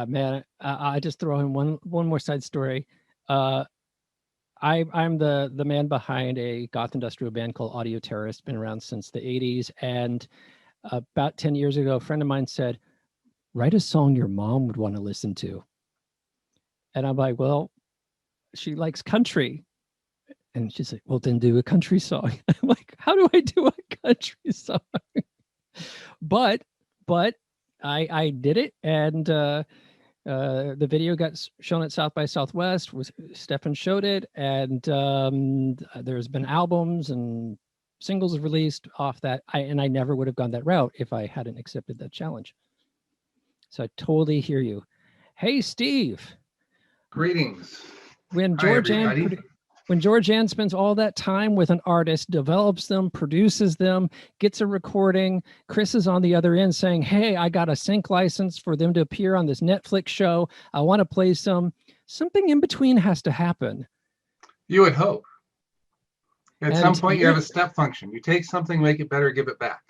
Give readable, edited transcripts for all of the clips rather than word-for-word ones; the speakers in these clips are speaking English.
Man, I just throw in one more side story. Uh, I'm the man behind a goth industrial band called Audio Terrorist. Been around since the '80s, and about 10 years ago, a friend of mine said, "Write a song your mom would want to listen to." And I'm like, "Well, she likes country." And she's like, "Well, then do a country song." I'm like, "How do I do a country song?" but but I did it, and the video got shown at South by Southwest. Was Stefan showed it, and there's been albums and singles released off that. I never would have gone that route if I hadn't accepted that challenge. So I totally hear you. Hey, Steve, Greetings. when Hi, George Ann everybody. when George Ann spends all that time with an artist, develops them, produces them, gets a recording, Chris is on the other end saying, "Hey, I got a sync license for them to appear on this Netflix show. I want to play something in between has to happen." You would hope. At some And point, you have a step function. You take something, make it better, give it back.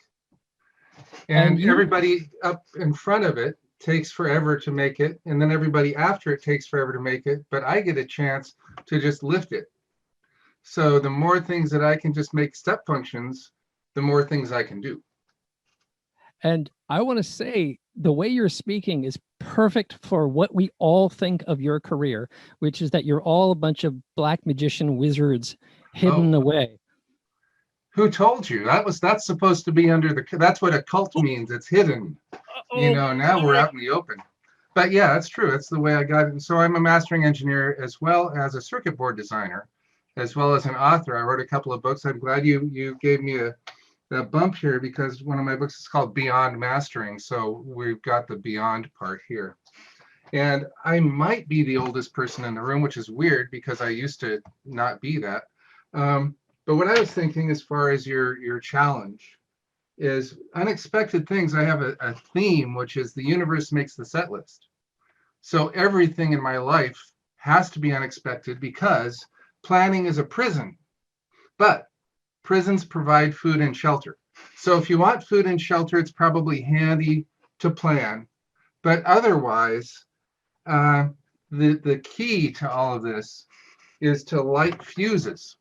and And you everybody up in front of it takes forever to make it. And then everybody after it takes forever to make it. But I get a chance to just lift it. So the more things that I can just make step functions, the more things I can do. and I want to say the way you're speaking is perfect for what we all think of your career, which is that you're all a bunch of black magician wizards hidden Oh, away. who told you? That's supposed to be under the, that's what occult means. It's hidden. Oh Now we're boy. out in the open. But yeah, that's true. That's the way I got it. So I'm a mastering engineer as well as a circuit board designer, as well as an author. I wrote a couple of books. I'm glad you gave me a bump here because one of my books is called Beyond Mastering. So we've got the beyond part here. And I might be the oldest person in the room, which is weird because I used to not be that. But what I was thinking as far as your challenge is unexpected things. I have a theme, which is the universe makes the set list. So everything in my life has to be unexpected because planning is a prison. But prisons provide food and shelter. So if you want food and shelter, it's probably handy to plan. But otherwise, the key to all of this is to light fuses.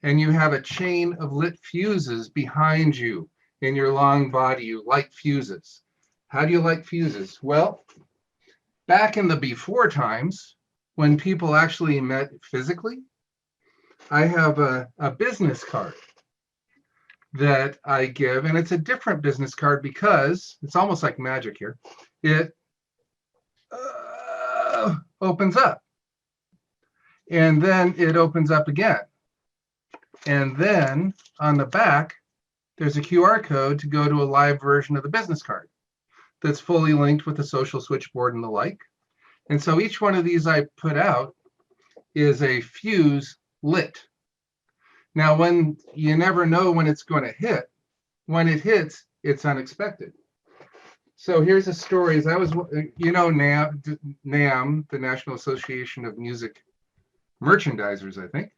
And you have a chain of lit fuses behind you in your long body. You light fuses. How do you light fuses? Well, back in the before times, when people actually met physically, I have a business card that I give, and it's a different business card because it's almost like magic here. It opens up, and then it opens up again. And then on the back, there's a QR code to go to a live version of the business card that's fully linked with the social switchboard and the like. And so each one of these I put out is a fuse lit. Now, when you never know when it's going to hit, when it hits, it's unexpected. So here's a story. As I was, NAM, the National Association of Music Merchandisers, I think.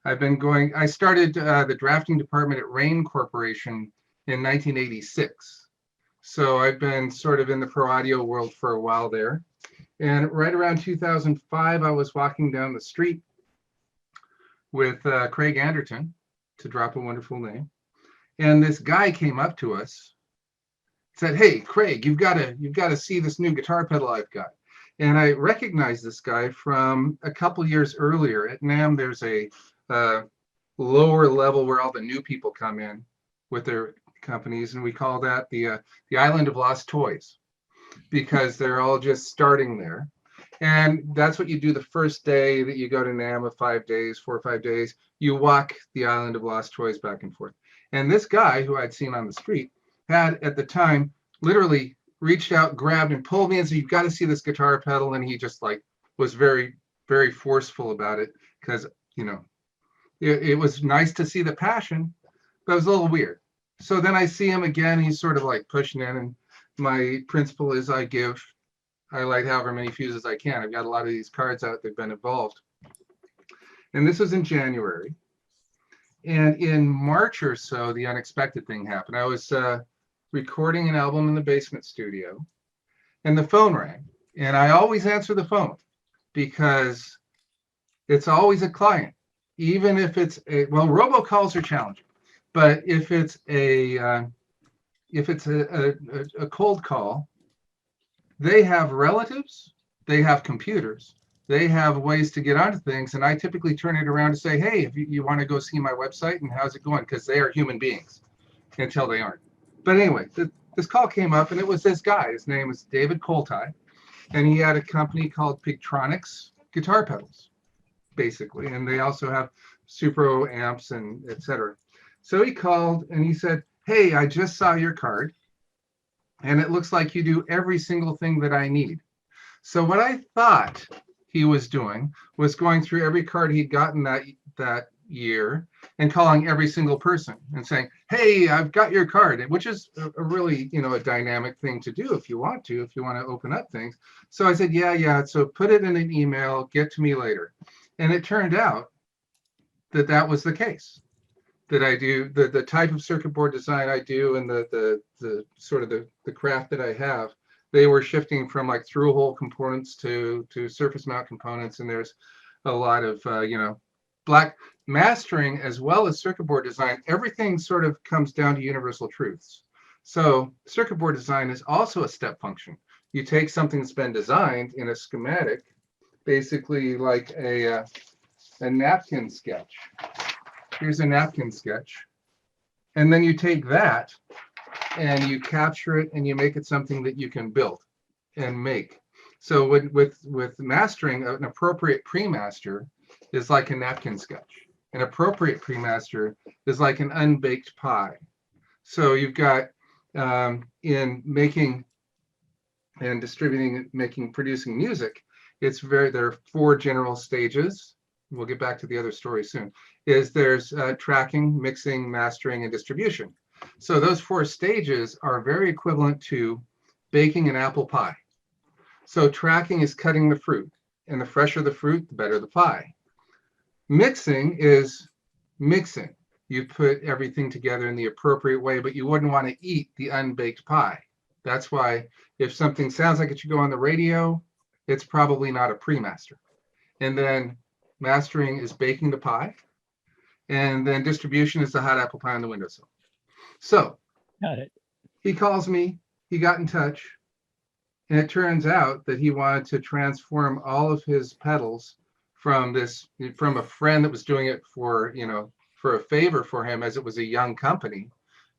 I started the drafting department at Rain Corporation in 1986. So I've been sort of in the pro audio world for a while there. And right around 2005, I was walking down the street with Craig Anderton, to drop a wonderful name. And this guy came up to us, said, "Hey, Craig, you've got to see this new guitar pedal I've got." And I recognized this guy from a couple years earlier. At NAMM, there's a lower level where all the new people come in with their companies, and we call that the Island of Lost Toys, because they're all just starting there. And that's what you do the first day that you go to NAMM of 5 days, 4 or 5 days. You walk the Island of Lost Toys back and forth. And this guy who I'd seen on the street had at the time literally reached out, grabbed and pulled me and said, "You've got to see this guitar pedal." And he just like was very, very forceful about it because, it was nice to see the passion, but it was a little weird. So then I see him again. He's sort of like pushing in, and my principle is I light however many fuses I can. I've got a lot of these cards out. They've been involved. And this was in January. And in March or so, the unexpected thing happened. I was recording an album in the basement studio, and the phone rang. And I always answer the phone because it's always a client, even if it's well, robocalls are challenging, but if it's a cold call, they have relatives, they have computers, they have ways to get onto things, and I typically turn it around to say, hey, if you want to go see my website and how's it going, because they are human beings until they aren't. But anyway, this call came up, and it was this guy. His name was David Coltai, and he had a company called Pigtronics Guitar Pedals, basically, and they also have Supro amps and etc. So he called and he said, hey, I just saw your card, and it looks like you do every single thing that I need. So what I thought he was doing was going through every card he'd gotten that year and calling every single person and saying, hey, I've got your card, which is a really, a dynamic thing to do if you want to open up things. So I said, yeah. So put it in an email, get to me later. And it turned out that was the case. That I do the type of circuit board design I do and the sort of the craft that I have, they were shifting from like through hole components to surface mount components, and there's a lot of black mastering as well as circuit board design. Everything sort of comes down to universal truths. So circuit board design is also a step function. You take something that's been designed in a schematic, basically like a napkin sketch. Here's a napkin sketch. And then you take that and you capture it and you make it something that you can build and make. So with mastering, an appropriate pre-master is like a napkin sketch. An appropriate pre-master is like an unbaked pie. So you've got in making and distributing, producing music, there are 4 general stages. We'll get back to the other story soon. There's tracking, mixing, mastering, and distribution. So those 4 stages are very equivalent to baking an apple pie. So tracking is cutting the fruit, and the fresher the fruit, the better the pie. Mixing is mixing. You put everything together in the appropriate way, but you wouldn't want to eat the unbaked pie. That's why if something sounds like it should go on the radio, it's probably not a pre-master. And then mastering is baking the pie, and then distribution is the hot apple pie on the windowsill. So got it. He calls me, he got in touch, and it turns out that he wanted to transform all of his pedals from a friend that was doing it for a favor for him, as it was a young company,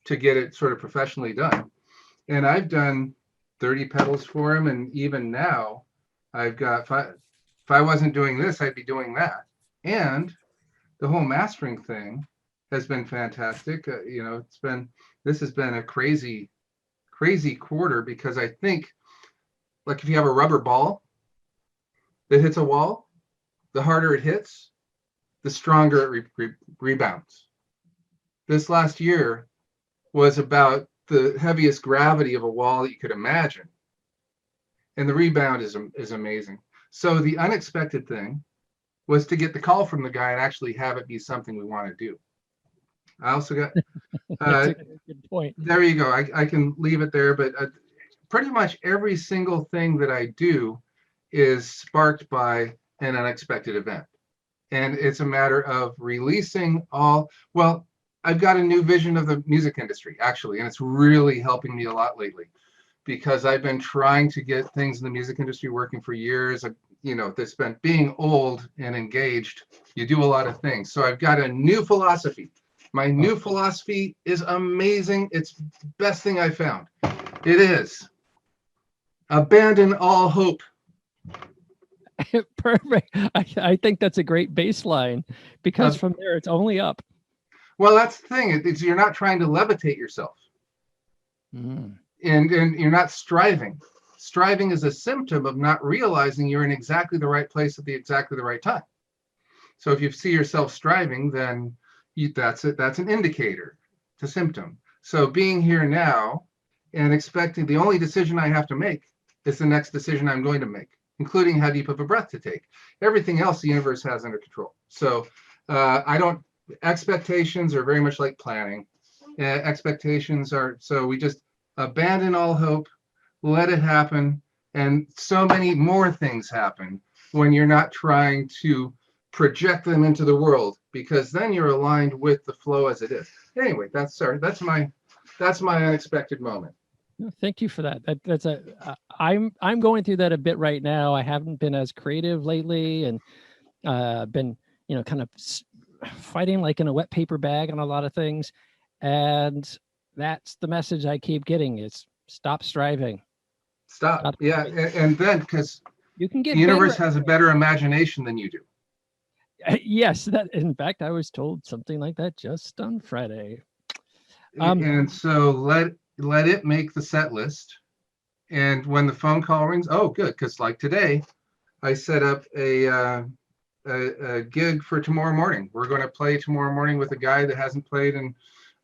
to get it sort of professionally done. And I've done 30 pedals for him, and even now I've got if I wasn't doing this, I'd be doing that. And the whole mastering thing has been fantastic. This has been a crazy quarter, because I think, like, if you have a rubber ball that hits a wall, the harder it hits, the stronger it rebounds. This last year was about the heaviest gravity of a wall that you could imagine, and the rebound is amazing. So the unexpected thing was to get the call from the guy and actually have it be something we want to do. I also got That's a good point. There you go. I can leave it there, but pretty much every single thing that I do is sparked by an unexpected event. And it's a matter of releasing well, I've got a new vision of the music industry, actually, and it's really helping me a lot lately, because I've been trying to get things in the music industry working for years. That's been being old and engaged. You do a lot of things. So I've got a new philosophy. My new philosophy is amazing. It's the best thing I found. It is abandon all hope. Perfect. I think that's a great baseline, because from there it's only up. Well, that's the thing. You're not trying to levitate yourself. And you're not striving. Striving is a symptom of not realizing you're in exactly the right place at exactly the right time. So if you see yourself striving, then that's an indicator. It's a symptom. So being here now and expecting, the only decision I have to make is the next decision I'm going to make, including how deep of a breath to take. Everything else the universe has under control. So expectations are very much like planning. Expectations are, so we just abandon all hope, let it happen, And so many more things happen when you're not trying to project them into the world, because then you're aligned with the flow as it is. Anyway, that's my unexpected moment. No, thank you for that. That's a I'm going through that a bit right now. I haven't been as creative lately, and been kind of fighting like in a wet paper bag on a lot of things, and that's the message I keep getting is stop striving. Stop. Stop Yeah, striving. and then because You can the get better universe at has a better imagination than you do. yes, that in fact I was told something like that just on Friday. And so let it make the set list. And when the phone call rings, oh, good, because like today, I set up a gig for tomorrow morning. We're going to play tomorrow morning with a guy that hasn't played in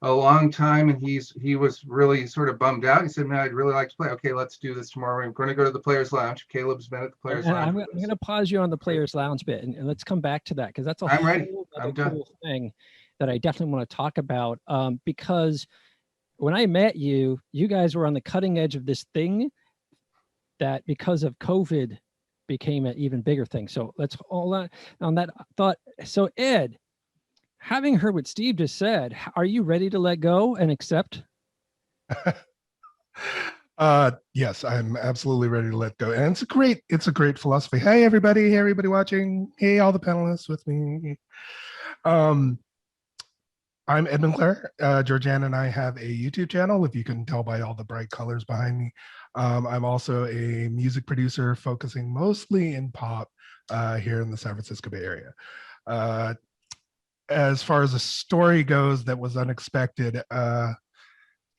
a long time, and he was really sort of bummed out. He said, "Man, I'd really like to play." Okay, let's do this tomorrow. We're going to go to the Players Lounge. Caleb's been at the Players And Lounge I'm with going us. to pause you on the Players Lounge bit, and let's come back to that because that's a I'm ready. whole other I'm done. cool thing that I definitely want to talk about. Because when I met you, you guys were on the cutting edge of this thing that because of COVID became an even bigger thing. So let's hold on that thought. So Ed, having heard what Steve just said, are you ready to let go and accept? Yes, I'm absolutely ready to let go. And it's a great philosophy. Hey everybody watching. Hey, all the panelists with me. Um, I'm Edmund Clare. Georgiana and I have a YouTube channel, if you can tell by all the bright colors behind me. I'm also a music producer focusing mostly in pop here in the San Francisco Bay Area. As far as a story goes that was unexpected,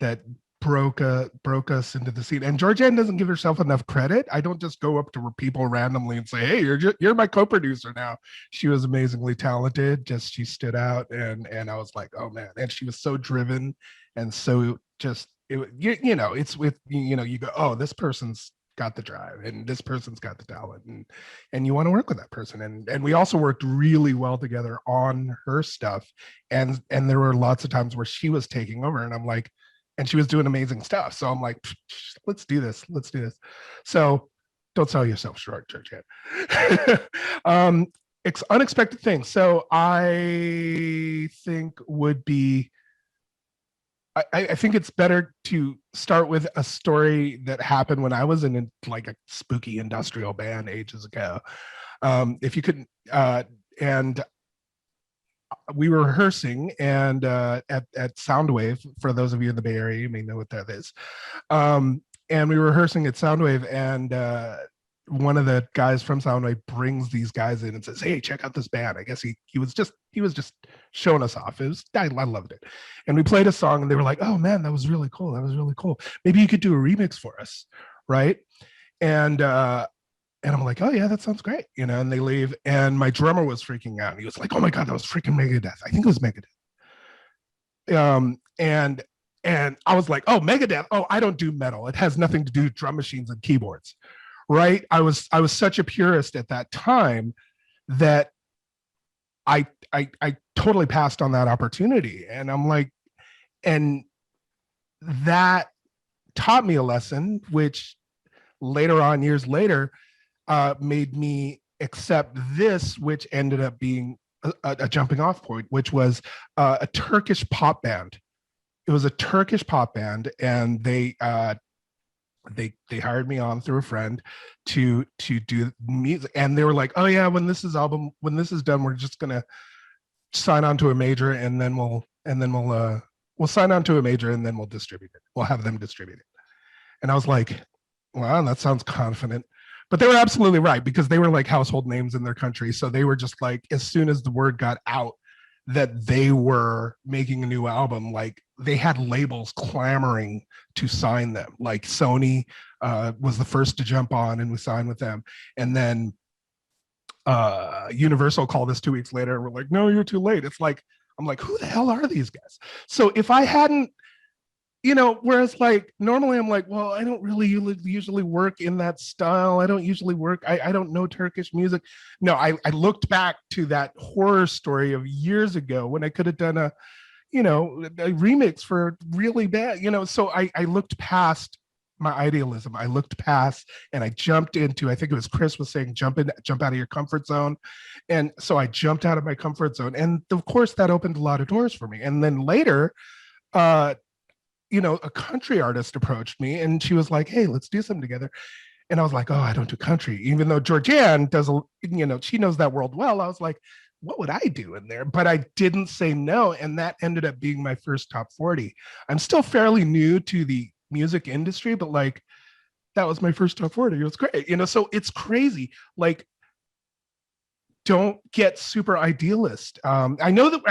that broke us into the scene. And Georgianne doesn't give herself enough credit. I don't just go up to people randomly and say, "Hey, you're my co-producer now." She was amazingly talented. Just she stood out, and I was like, "Oh man!" And she was so driven, and so just it's with you go, "Oh, this person's got the drive, and this person's got the talent, and you want to work with that person." And we also worked really well together on her stuff, and there were lots of times where she was taking over, and I'm like, and she was doing amazing stuff. So I'm like, let's do this. So don't sell yourself short, Georgette. It's unexpected things. So I think I think it's better to start with a story that happened when I was in like a spooky industrial band ages ago. If you couldn't, and we were rehearsing and at Soundwave. For those of you in the Bay Area, you may know what that is. And we were rehearsing at Soundwave, and one of the guys from Soundwave brings these guys in and says, "Hey, check out this band." I guess he was just showing us off. I loved it. And we played a song, and they were like, "Oh man, that was really cool. That was really cool. Maybe you could do a remix for us, right?" And I'm like, "Oh yeah, that sounds great," and they leave. And my drummer was freaking out. He was like, "Oh my God, that was freaking Megadeth. I think it was Megadeth." And I was like, "Oh, Megadeth. Oh, I don't do metal. It has nothing to do with drum machines and keyboards." Right. I was such a purist at that time that I totally passed on that opportunity. And I'm like, and that taught me a lesson, which later on, years later, made me accept this, which ended up being a jumping off point, which was a Turkish pop band. It was a Turkish pop band, and they hired me on through a friend to do music. And they were like, "Oh yeah, when this is done, we're just gonna sign on to a major, and then we'll sign on to a major, and then we'll distribute it. We'll have them distribute it." And I was like, "Wow, that sounds confident." But they were absolutely right, because they were like household names in their country. So they were just like, as soon as the word got out that they were making a new album, like they had labels clamoring to sign them. Like Sony was the first to jump on, and we signed with them. And then Universal called us 2 weeks later, and we're like, "No, you're too late." It's like, I'm like, who the hell are these guys? So if I hadn't, whereas like normally I'm like, well, I don't really usually work in that style. I don't usually work. I don't know Turkish music. No, I looked back to that horror story of years ago when I could have done a remix for really bad, so I looked past my idealism. I looked past and I jumped into, I think it was Chris was saying, jump out of your comfort zone. And so I jumped out of my comfort zone. And of course that opened a lot of doors for me. And then later, a country artist approached me and she was like, hey, let's do something together. And I was like, oh, I don't do country. Even though Georgianne does, she knows that world well. I was like, what would I do in there? But I didn't say no. And that ended up being my first top 40. I'm still fairly new to the music industry, but like, that was my first top 40. It was great. So it's crazy. Like, don't get super idealist. I know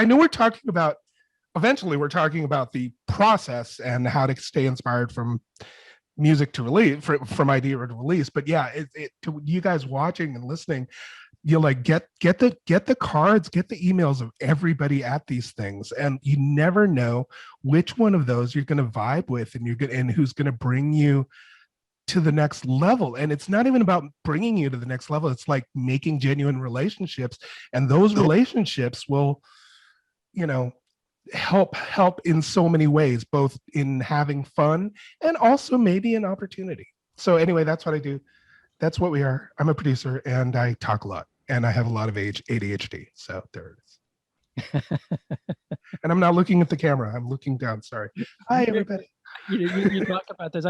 eventually we're talking about the process and how to stay inspired from music to release, from idea to release. But yeah, to you guys watching and listening, you like get the cards, get the emails of everybody at these things, and you never know which one of those you're going to vibe with, and who's going to bring you to the next level. And it's not even about bringing you to the next level. It's like making genuine relationships, and those relationships will, help in so many ways, both in having fun and also maybe an opportunity. So anyway, that's what I do. That's what we are. I'm a producer and I talk a lot and I have a lot of ADHD. So there it is. And I'm not looking at the camera. I'm looking down. Sorry. Hi, everybody. You talk about this.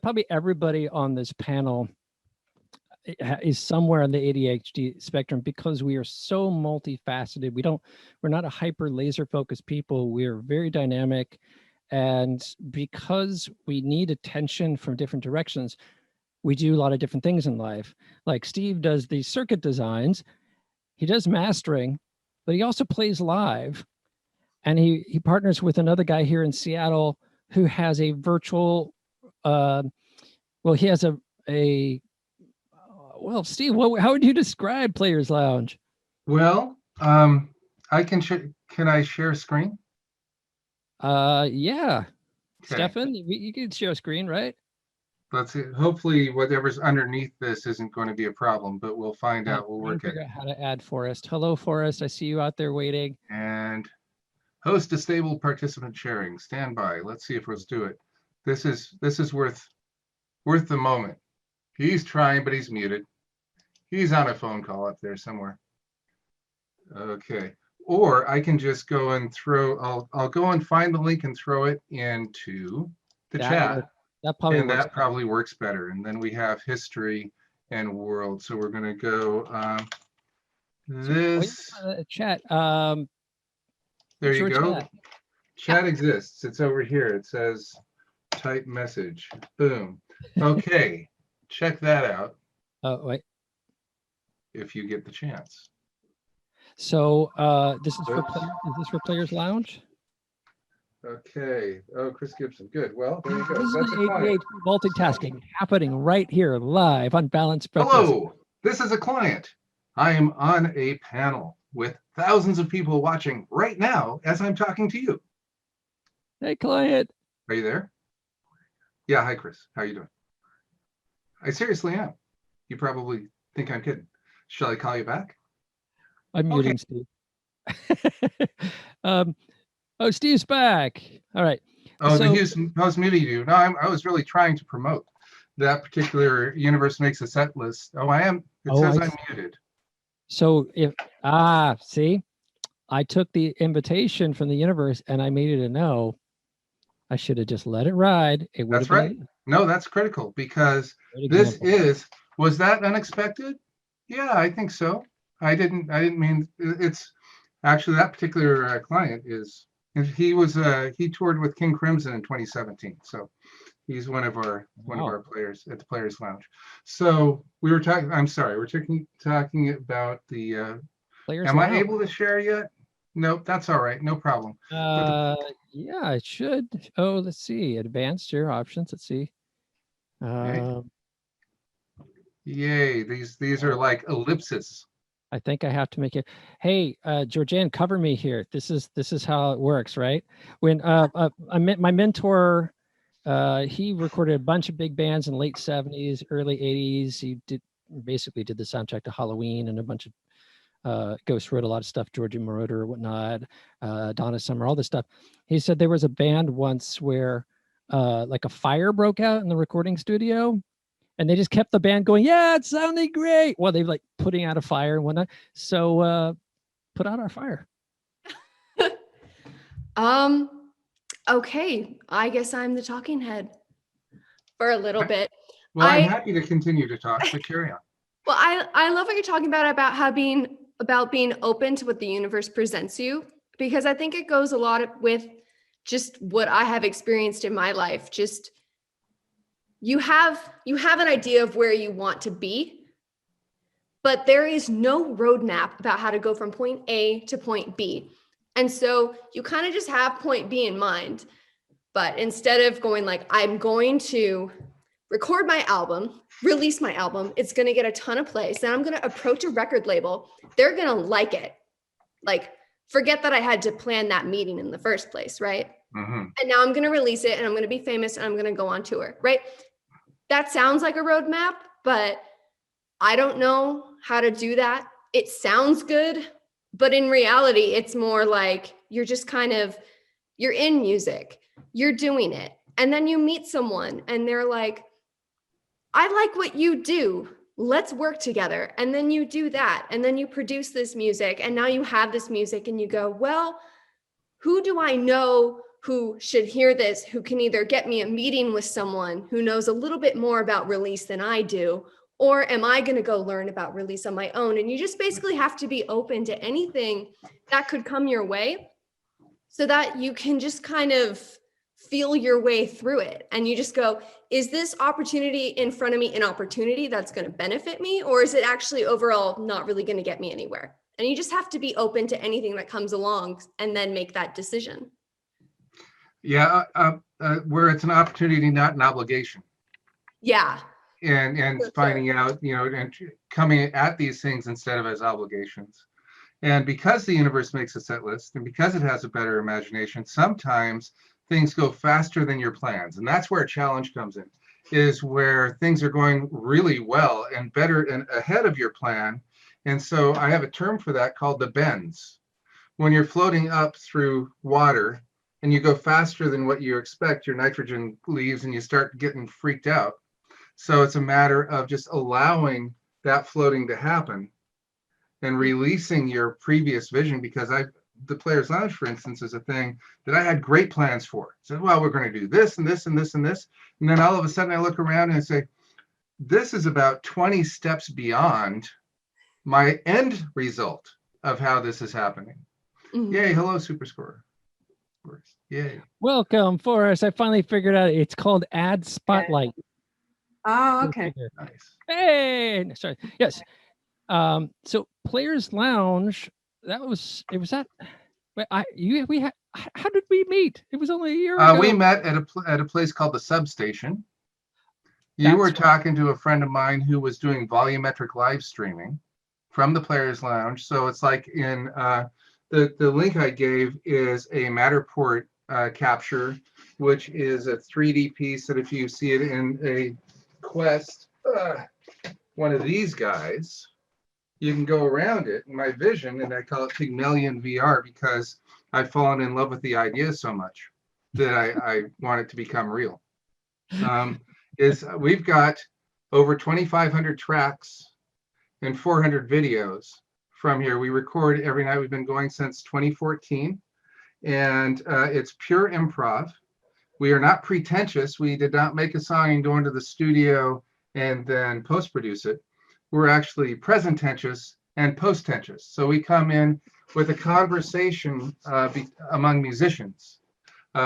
Probably everybody on this panel is somewhere on the ADHD spectrum because we are so multifaceted. We're not a hyper laser focused people. We're very dynamic. And because we need attention from different directions, we do a lot of different things in life. Like Steve does the circuit designs, he does mastering, but he also plays live. And he partners with another guy here in Seattle who has a virtual, he has well, Steve, how would you describe Players Lounge? Well, I can I share screen? Yeah. Okay. Stefan, you can share a screen, right? Let's see. Hopefully whatever's underneath this isn't going to be a problem, but we'll find out. We'll work it. Figure out how to add Forrest. Hello, Forrest. I see you out there waiting. And host a stable participant sharing. Stand by. Let's see if let's do it. This is worth the moment. He's trying, but he's muted. He's on a phone call up there somewhere. Okay. Or I can just go and I'll go and find the link and throw it into the chat. That probably works better. And then we have history and world. So we're going to go this. Chat. There you go. Chat exists. It's over here. It says type message. Boom. Okay. Check that out. Oh, wait. If you get the chance. So is this for Players Lounge? Okay. Oh, Chris Gibson. Good. Well, there you go. This That's is a client. multitasking happening right here live on Balanced Breakfast. Hello. This is a client. I am on a panel with thousands of people watching right now as I'm talking to you. Hey, client. Are you there? Yeah. Hi, Chris. How are you doing? I seriously am. You probably think I'm kidding. Shall I call you back? I'm muting Steve. Steve's back. All right. Oh, I was muting you. No, I was really trying to promote that particular Universe Makes a Set list. Oh, I am. It says I'm muted. So see, I took the invitation from the universe and I made it a no. I should have just let it ride. That's right. No, that's critical because was that unexpected? Yeah, I think so. I didn't mean it's actually that particular client he toured with King Crimson in 2017. So he's one of our players at the Players Lounge. So we're talking about the Players am Lounge. I able to share yet? Nope, that's all right, no problem. Yeah, it should. Oh, let's see. Advanced share options. Let's see. Yay, these are like ellipses. I think I have to make it. Hey, Georgianne, cover me here. This is how it works, right? When my mentor, he recorded a bunch of big bands in the late 70s, early 80s. He basically did the soundtrack to Halloween and a bunch of Ghost wrote a lot of stuff, Georgie Moroder or whatnot, Donna Summer, all this stuff. He said there was a band once where like a fire broke out in the recording studio, and they just kept the band going. Yeah, it's sounding great. Well, they've like putting out a fire and whatnot. So put out our fire. Okay, I guess I'm the talking head for a little bit. Well, I'm happy to continue to talk, but carry on. Well, I love what you're talking about how being open to what the universe presents you, because I think it goes a lot with just what I have experienced in my life. Just you have an idea of where you want to be, but there is no roadmap about how to go from point A to point B. And so you kind of just have point B in mind. But instead of going like, I'm going to record my album, release my album, it's going to get a ton of plays, then I'm going to approach a record label. They're going to like it. Like, forget that I had to plan that meeting in the first place, right? Mm-hmm. And now I'm going to release it, and I'm going to be famous, and I'm going to go on tour, right? That sounds like a roadmap, but I don't know how to do that. It sounds good, but in reality, it's more like you're just you're in music, you're doing it. And then you meet someone and they're like, I like what you do. Let's work together. And then you do that. And then you produce this music. And now you have this music and you go, well, who do I know who should hear this, who can either get me a meeting with someone who knows a little bit more about release than I do, or am I going to go learn about release on my own? And you just basically have to be open to anything that could come your way so that you can just kind of feel your way through it. And you just go, is this opportunity in front of me an opportunity that's going to benefit me? Or is it actually overall not really going to get me anywhere? And you just have to be open to anything that comes along and then make that decision. Yeah, where it's an opportunity, not an obligation. Yeah. And finding out, and coming at these things instead of as obligations. And because the universe makes a set list and because it has a better imagination, sometimes things go faster than your plans. And that's where a challenge comes in, is where things are going really well and better and ahead of your plan. And so I have a term for that called the bends. When you're floating up through water and you go faster than what you expect, your nitrogen leaves and you start getting freaked out. So it's a matter of just allowing that floating to happen and releasing your previous vision, because the Players Lounge, for instance, is a thing that I had great plans for. So, well, we're going to do this and this and this and this. And then all of a sudden I look around and I say, this is about 20 steps beyond my end result of how this is happening. Mm-hmm. Yay. Hello, Super Scorer. Yay. Welcome, Forrest. I finally figured out it's called Ad Spotlight. Oh, okay. Nice. Hey, sorry. Yes. So Players Lounge, how did we meet? It was only a year ago. We met at a place called the Substation. You were talking to a friend of mine who was doing volumetric live streaming from the Players Lounge. So it's like in the link I gave is a Matterport capture, which is a 3D piece that if you see it in a Quest, one of these guys, you can go around it. My vision, and I call it Pygmalion VR because I've fallen in love with the idea so much that I want it to become real. Is we've got over 2,500 tracks and 400 videos from here. We record every night. We've been going since 2014, and it's pure improv. We are not pretentious. We did not make a song and go into the studio and then post-produce it. We're actually presententious and post-tentious. So we come in with a conversation among musicians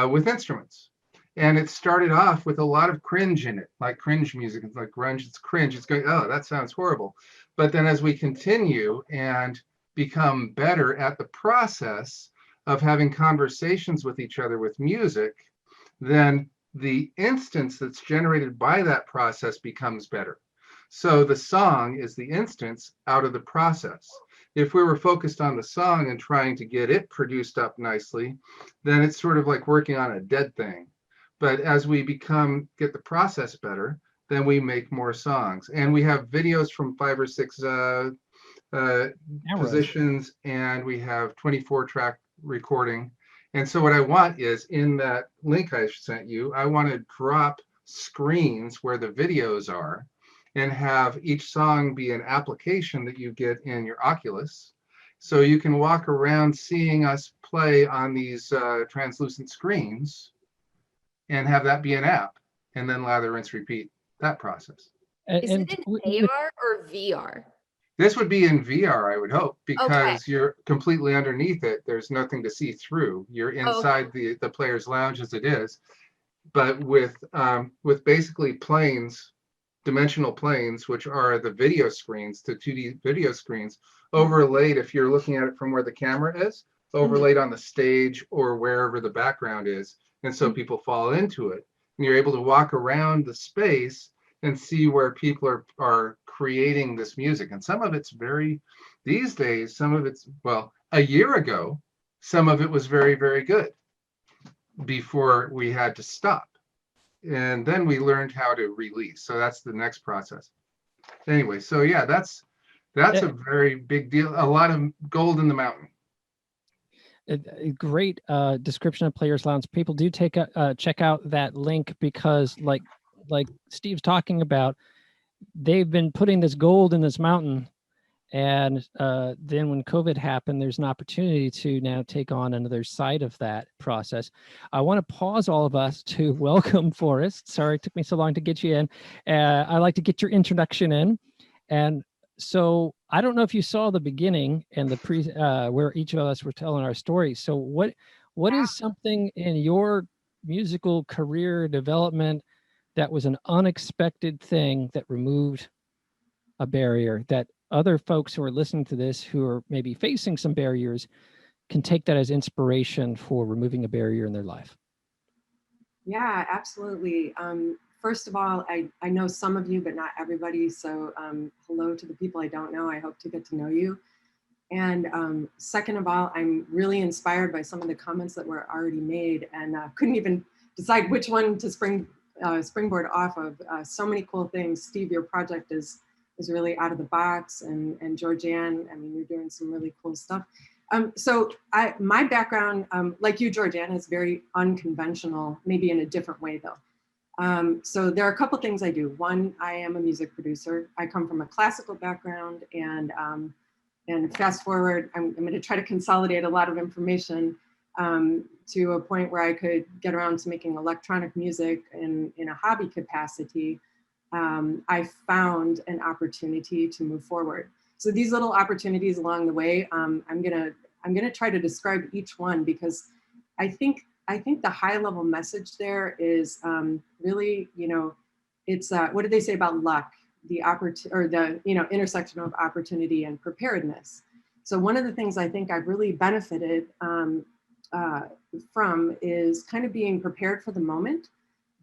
with instruments. And it started off with a lot of cringe in it, like cringe music. It's like grunge, it's cringe. It's going, oh, that sounds horrible. But then as we continue and become better at the process of having conversations with each other with music, then the instance that's generated by that process becomes better. So the song is the instance out of the process. If we were focused on the song and trying to get it produced up nicely, then it's sort of like working on a dead thing. But as we get the process better, then we make more songs. And we have videos from 5 or 6 positions, and we have 24 track recording. And so what I want is in that link I sent you, I want to drop screens where the videos are and have each song be an application that you get in your Oculus. So you can walk around seeing us play on these translucent screens and have that be an app, and then lather, rinse, repeat that process. Is it in AR or VR? This would be in VR, I would hope, Okay. because you're completely underneath it. There's nothing to see through. You're inside the player's lounge as it is, but with basically planes, dimensional planes, which are the video screens, the 2D video screens, overlaid, if you're looking at it from where the camera is, overlaid on the stage or wherever the background is. And so people fall into it. And you're able to walk around the space and see where people are creating this music. And some of it's these days, some of it's, well, a year ago, some of it was very, very good before we had to stop. And then we learned how to release. So that's the next process. Anyway, so yeah, that's a very big deal. A lot of gold in the mountain. A great description of Players Lounge. People do check out that link, because like Steve's talking about, they've been putting this gold in this mountain, and then when COVID happened, there's an opportunity to now take on another side of that process. I want to pause all of us to welcome Forrest. Sorry it took me so long to get you in. I'd like to get your introduction in. And so I don't know if you saw the beginning and the where each of us were telling our stories. So what is something in your musical career development that was an unexpected thing that removed a barrier, that other folks who are listening to this, who are maybe facing some barriers, can take that as inspiration for removing a barrier in their life? Yeah, absolutely. First of all, I know some of you, but not everybody. So hello to the people I don't know. I hope to get to know you. And second of all, I'm really inspired by some of the comments that were already made, and couldn't even decide which one to springboard off of. So many cool things. Steve, your project is really out of the box, and Georgianne, I mean, you're doing some really cool stuff. So my background, like you, Georgianne, is very unconventional, maybe in a different way though. So there are a couple things I do. One, I am a music producer. I come from a classical background, and fast forward, I'm going to try to consolidate a lot of information to a point where I could get around to making electronic music in a hobby capacity. I found an opportunity to move forward. So these little opportunities along the way, I'm gonna try to describe each one, because I think the high level message there is really, it's what did they say about luck? The intersection of opportunity and preparedness. So one of the things I think I've really benefited from is kind of being prepared for the moment,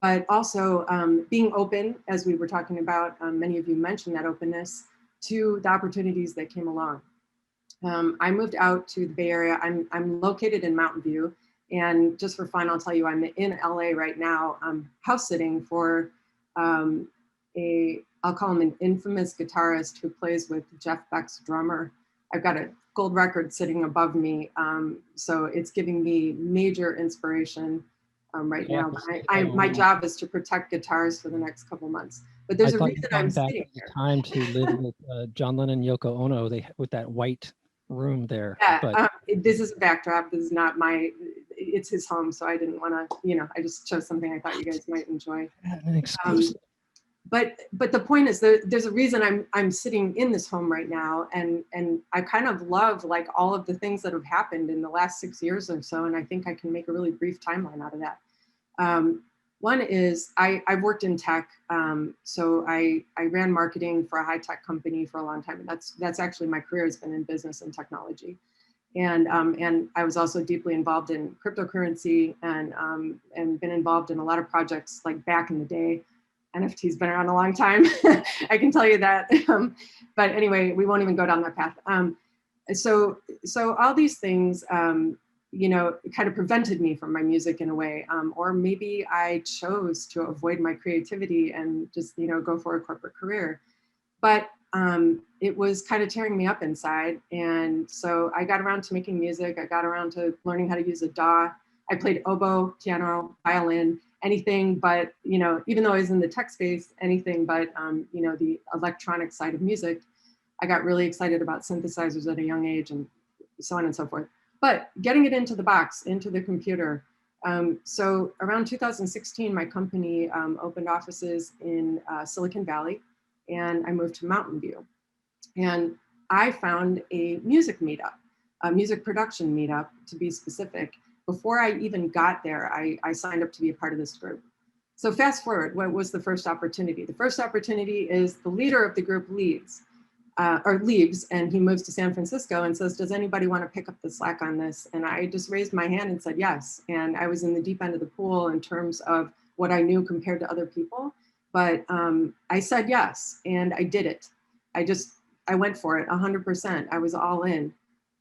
but also being open, as we were talking about. Many of you mentioned that openness to the opportunities that came along. I moved out to the Bay Area. I'm located in Mountain View, and just for fun, I'll tell you, I'm in LA right now. I'm house sitting for I'll call him an infamous guitarist who plays with Jeff Beck's drummer. I've got a gold record sitting above me, so it's giving me major inspiration right now. But my job is to protect guitars for the next couple months. But there's a reason I'm sitting here. Time to live with John Lennon and Yoko Ono, with that white room there. Yeah, but this is a backdrop. This is not it's his home, so I didn't want to, I just chose something I thought you guys might enjoy. But the point is that there's a reason I'm sitting in this home right now, and I kind of love like all of the things that have happened in the last 6 years or so, and I think I can make a really brief timeline out of that. One is I've worked in tech, so I ran marketing for a high tech company for a long time, and that's actually my career has been in business and technology, and I was also deeply involved in cryptocurrency and been involved in a lot of projects like back in the day. NFT's been around a long time, I can tell you that. But anyway, we won't even go down that path. So all these things, kind of prevented me from my music in a way, or maybe I chose to avoid my creativity and just, go for a corporate career. But it was kind of tearing me up inside. And so I got around to making music. I got around to learning how to use a DAW. I played oboe, piano, violin, anything but, you know, even though I was in the tech space, anything but, you know, the electronic side of music. I got really excited about synthesizers at a young age and so on and so forth. But getting it into the box, into the computer. So around 2016, my company opened offices in Silicon Valley, and I moved to Mountain View. And I found a music meetup, a music production meetup to be specific. Before I even got there, I signed up to be a part of this group. So fast forward, what was the first opportunity? The first opportunity is the leader of the group leaves, and he moves to San Francisco and says, does anybody want to pick up the slack on this? And I just raised my hand and said yes. And I was in the deep end of the pool in terms of what I knew compared to other people. But I said yes, and I did it. I went for it 100%. I was all in.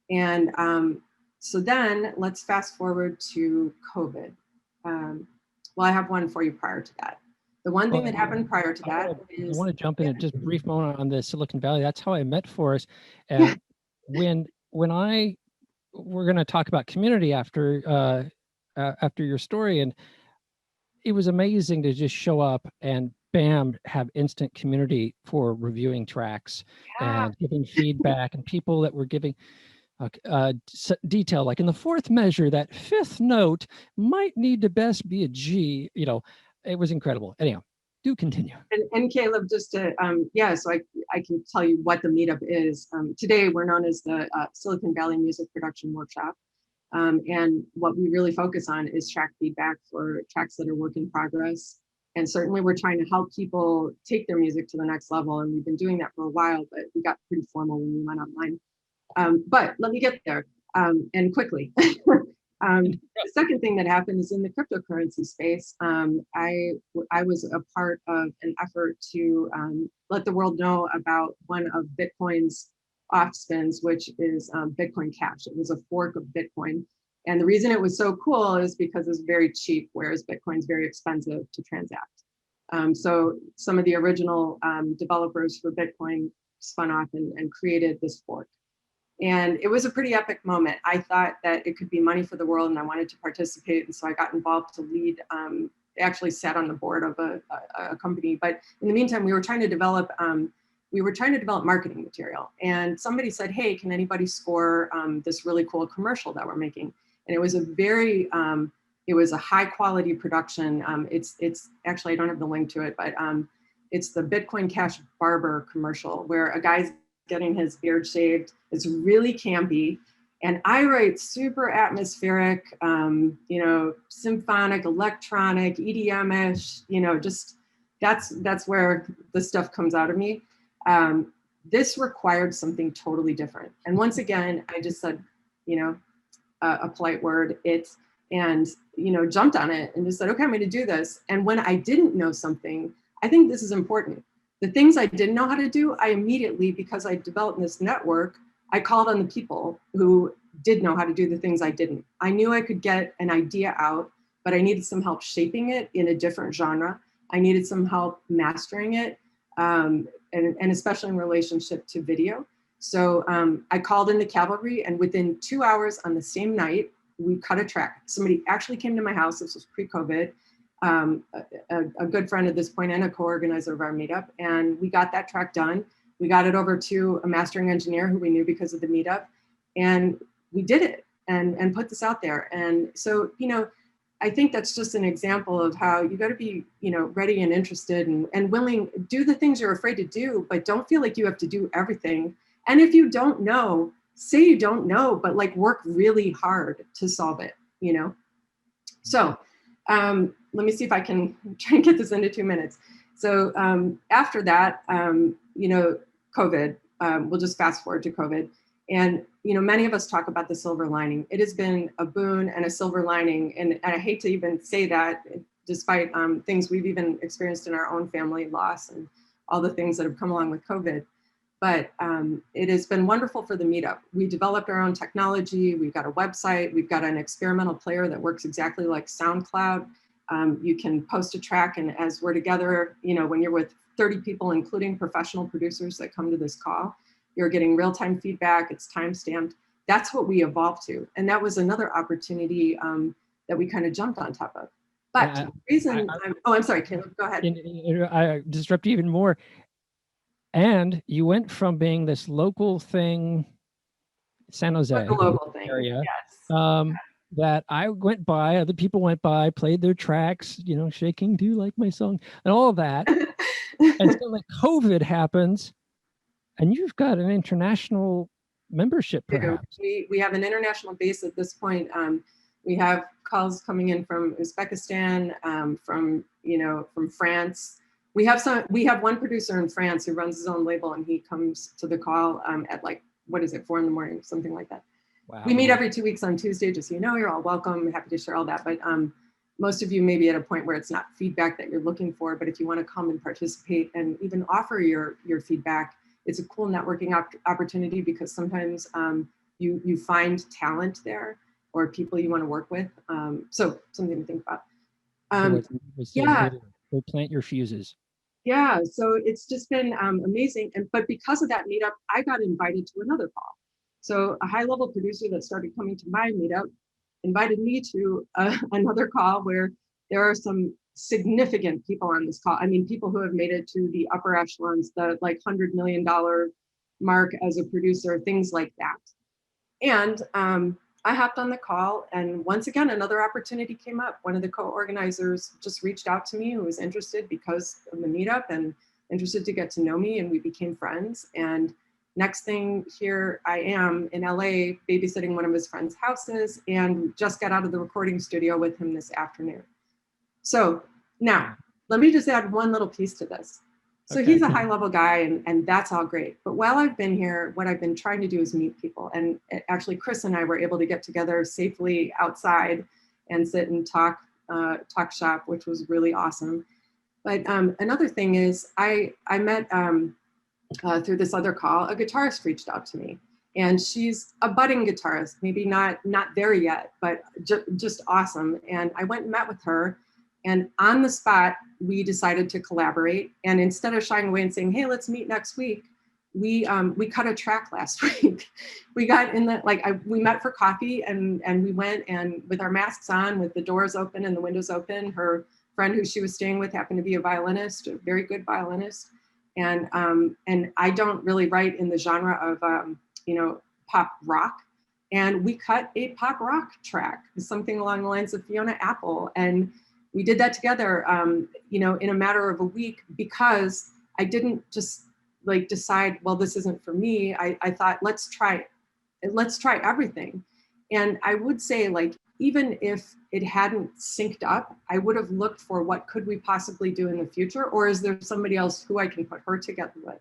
And so then let's fast forward to COVID. Well, I have one for you prior to that. The one thing that happened prior to that is— I want to jump in just a brief moment on the Silicon Valley. That's how I met Forrest. And when we're going to talk about community after your story, and it was amazing to just show up and bam, have instant community for reviewing tracks and giving feedback, and people that were giving detail, like in the fourth measure, that fifth note might need to best be a G. You know, it was incredible. Anyhow, do continue. And Caleb, just to, so I can tell you what the meetup is. Today, we're known as the Silicon Valley Music Production Workshop. And what we really focus on is track feedback for tracks that are work in progress. And certainly we're trying to help people take their music to the next level. And we've been doing that for a while, but we got pretty formal when we went online. But let me get there and quickly. The second thing that happened is in the cryptocurrency space. I was a part of an effort to let the world know about one of Bitcoin's off spins, which is Bitcoin Cash. It was a fork of Bitcoin. And the reason it was so cool is because it's very cheap, whereas Bitcoin's very expensive to transact. So some of the original developers for Bitcoin spun off and created this fork. And it was a pretty epic moment. I thought that it could be money for the world and I wanted to participate. And so I got involved to lead, actually sat on the board of a company. But in the meantime, we were trying to develop marketing material. And somebody said, hey, can anybody score this really cool commercial that we're making? And it was it was a high quality production. It's actually, I don't have the link to it, but it's the Bitcoin Cash barber commercial where a guy's getting his beard shaved. It's really campy. And I write super atmospheric, symphonic, electronic, EDM-ish, just that's where the stuff comes out of me. This required something totally different. And once again, I just said, a polite word, jumped on it and just said, okay, I'm going to do this. And when I didn't know something, I think this is important. The things I didn't know how to do, I immediately, because I developed this network, I called on the people who did know how to do the things I didn't. I knew I could get an idea out, but I needed some help shaping it in a different genre. I needed some help mastering it, and especially in relationship to video. So I called in the cavalry, and within 2 hours on the same night, we cut a track. Somebody actually came to my house. This was pre-COVID. A good friend at this point and a co-organizer of our meetup, and we got that track done. We got it over to a mastering engineer who we knew because of the meetup, and we did it and put this out there. And so, I think that's just an example of how you got to be, ready and interested and willing, do the things you're afraid to do, but don't feel like you have to do everything. And if you don't know, say you don't know, but work really hard to solve it, So let me see if I can try and get this into 2 minutes. So after that, COVID, we'll just fast forward to COVID. And, many of us talk about the silver lining. It has been a boon and a silver lining. And I hate to even say that, despite things we've even experienced in our own family, loss and all the things that have come along with COVID. But it has been wonderful for the meetup. We developed our own technology. We've got a website. We've got an experimental player that works exactly like SoundCloud. You can post a track, and as we're together, when you're with 30 people, including professional producers that come to this call. You're getting real-time feedback. It's time-stamped. That's what we evolved to. And that was another opportunity that we kind of jumped on top of. But the reason I'm sorry, Caleb, go ahead. I disrupt you even more. And you went from being this local thing, San Jose the local thing area, yes. That I went by, other people went by, played their tracks, you know, shaking, do you like my song, and all of that. And so like COVID happens, and you've got an international membership, perhaps. We have an international base at this point. We have calls coming in from Uzbekistan, from France. We have one producer in France who runs his own label, and he comes to the call at like, what is it, 4 a.m, something like that. Wow. We meet every 2 weeks on Tuesday, just so you know. You're all welcome. Happy to share all that. But most of you may be at a point where it's not feedback that you're looking for, but if you want to come and participate and even offer your feedback, it's a cool networking opportunity, because sometimes you find talent there or people you want to work with. So something to think about. Yeah. Go plant your fuses. Yeah, so it's just been amazing. But because of that meetup, I got invited to another call. So a high-level producer that started coming to my meetup invited me to another call where there are some significant people on this call. I mean, people who have made it to the upper echelons, the like $100 million mark as a producer, things like that. And I hopped on the call, and once again, another opportunity came up. One of the co-organizers just reached out to me, who was interested because of the meetup and interested to get to know me, and we became friends. And next thing, here I am in LA babysitting one of his friend's houses, and just got out of the recording studio with him this afternoon. So now, let me just add one little piece to this. So he's a high-level guy, and that's all great. But while I've been here, what I've been trying to do is meet people. And actually, Chris and I were able to get together safely outside and sit and talk shop, which was really awesome. But another thing is, I met through this other call, a guitarist reached out to me. And she's a budding guitarist, maybe not there yet, but just awesome. And I went and met with her. And on the spot, we decided to collaborate. And instead of shying away and saying, hey, let's meet next week, we cut a track last week. We got in the, we met for coffee, and we went, and with our masks on, with the doors open and the windows open, her friend who she was staying with happened to be a violinist, a very good violinist. And I don't really write in the genre of, pop rock. And we cut a pop rock track, something along the lines of Fiona Apple. And we did that together, in a matter of a week, because I didn't just decide, well, this isn't for me. I thought, let's try everything. And I would say, even if it hadn't synced up, I would have looked for what could we possibly do in the future, or is there somebody else who I can put her together with?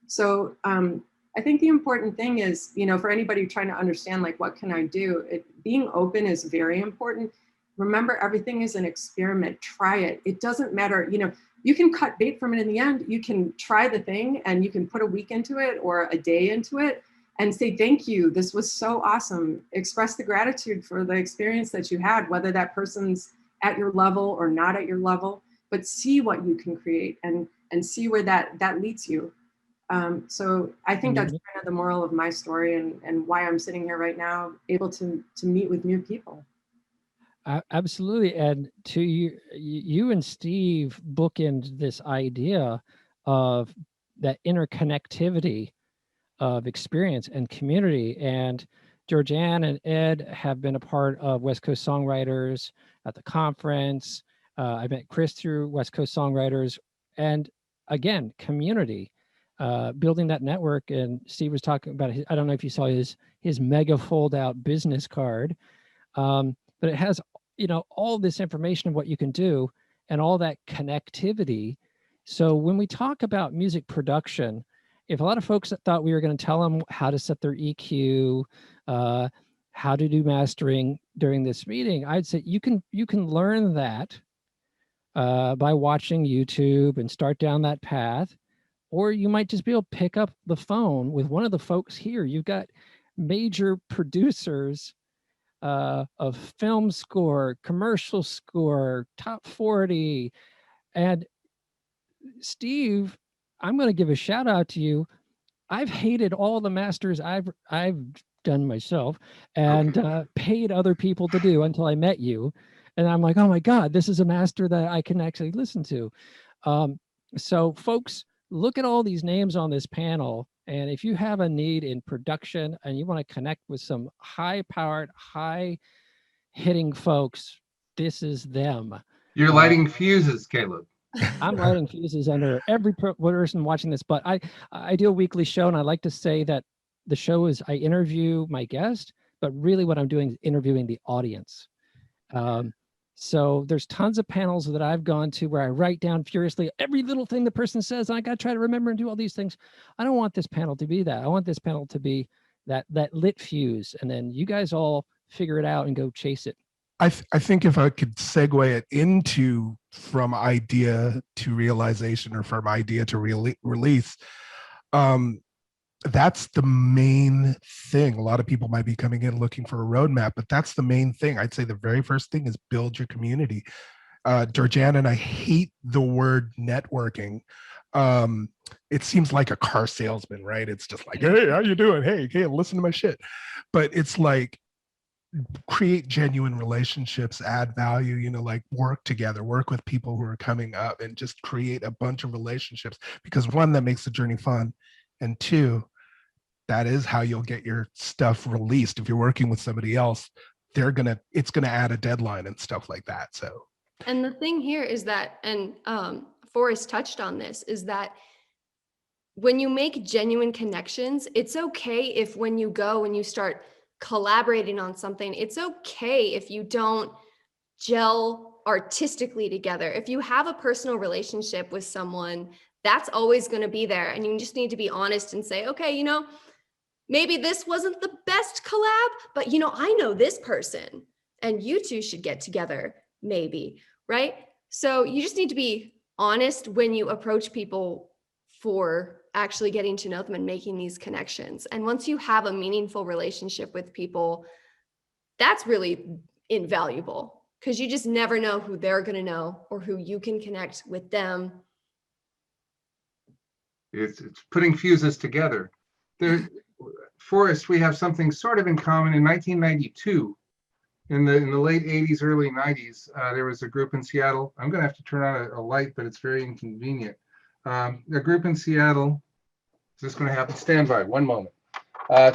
So I think the important thing is, for anybody trying to understand, what can I do? Being open is very important. Remember, everything is an experiment. Try it. It doesn't matter. You can cut bait from it in the end. You can try the thing, and you can put a week into it or a day into it and say, thank you. This was so awesome. Express the gratitude for the experience that you had, whether that person's at your level or not at your level, but see what you can create and see where that leads you. So I think that's kind of the moral of my story, and why I'm sitting here right now, able to meet with new people. Absolutely. And to you and Steve bookend this idea of that interconnectivity of experience and community. And Georgianne and Ed have been a part of West Coast Songwriters at the conference. I met Chris through West Coast Songwriters. And again, community, building that network. And Steve was talking about, I don't know if you saw his mega fold out business card, but it has all this information of what you can do and all that connectivity. So when we talk about music production, if a lot of folks thought we were going to tell them how to set their EQ, how to do mastering during this meeting, I'd say you can learn that by watching YouTube and start down that path. Or you might just be able to pick up the phone with one of the folks here. You've got major producers of film score, commercial score, top 40, and Steve, I'm going to give a shout out to you. I've hated all the masters I've done myself and paid other people to do until I met you. And I'm like, oh my God, this is a master that I can actually listen to. So folks, look at all these names on this panel. And if you have a need in production and you want to connect with some high powered, high hitting folks, this is them. You're lighting fuses, Caleb. I'm lighting fuses under every person watching this, but I do a weekly show, and I like to say that the show is I interview my guest, but really what I'm doing is interviewing the audience. So there's tons of panels that I've gone to where I write down furiously every little thing the person says, and I got to try to remember and do all these things. I don't want this panel to be that. I want this panel to be that lit fuse, and then you guys all figure it out and go chase it. I think if I could segue it into from idea to realization or from idea to release, that's the main thing. A lot of people might be coming in looking for a roadmap, but that's the main thing. I'd say the very first thing is build your community. Georgiana and I hate the word networking. It seems like a car salesman, right? It's just like, hey, how you doing? Hey, listen to my shit. But it's like, create genuine relationships, add value, like work together, work with people who are coming up and just create a bunch of relationships, because one, that makes the journey fun. And two, that is how you'll get your stuff released. If you're working with somebody else, it's gonna add a deadline and stuff like that. So, and the thing here is that, and Forrest touched on this, is that when you make genuine connections, it's okay if when you go and you start collaborating on something, it's okay if you don't gel artistically together. If you have a personal relationship with someone, that's always going to be there. And you just need to be honest and say, okay, maybe this wasn't the best collab, but I know this person and you two should get together, maybe, right? So you just need to be honest when you approach people for actually getting to know them and making these connections. And once you have a meaningful relationship with people, that's really invaluable, because you just never know who they're going to know or who you can connect with them. It's putting fuses together. Forrest, we have something sort of in common. In 1992, in the late 80s, early 90s, there was a group in Seattle. I'm going to have to turn on a light, but it's very inconvenient. A group in Seattle, is this going to happen? Stand by, one moment.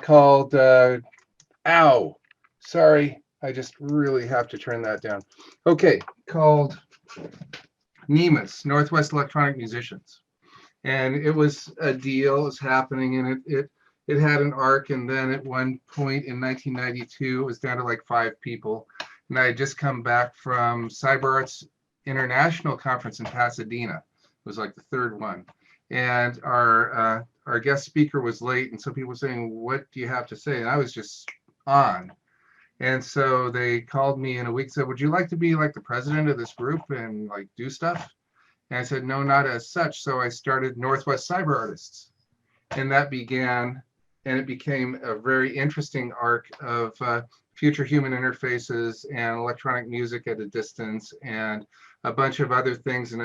Called, ow, sorry, I just really have to turn that down. Okay, called NEMUS, Northwest Electronic Musicians. And it was a deal, it was happening, and it had an arc, and then at one point in 1992, it was down to like 5 people. And I had just come back from Cyber Arts International Conference in Pasadena. It was like the 3rd one. And our guest speaker was late, and so people were saying, what do you have to say? And I was just on. And so they called me in a week, said, would you like to be like the president of this group and like do stuff? And I said, no, not as such. So I started Northwest Cyber Artists. And that began, and it became a very interesting arc of future human interfaces and electronic music at a distance and a bunch of other things. And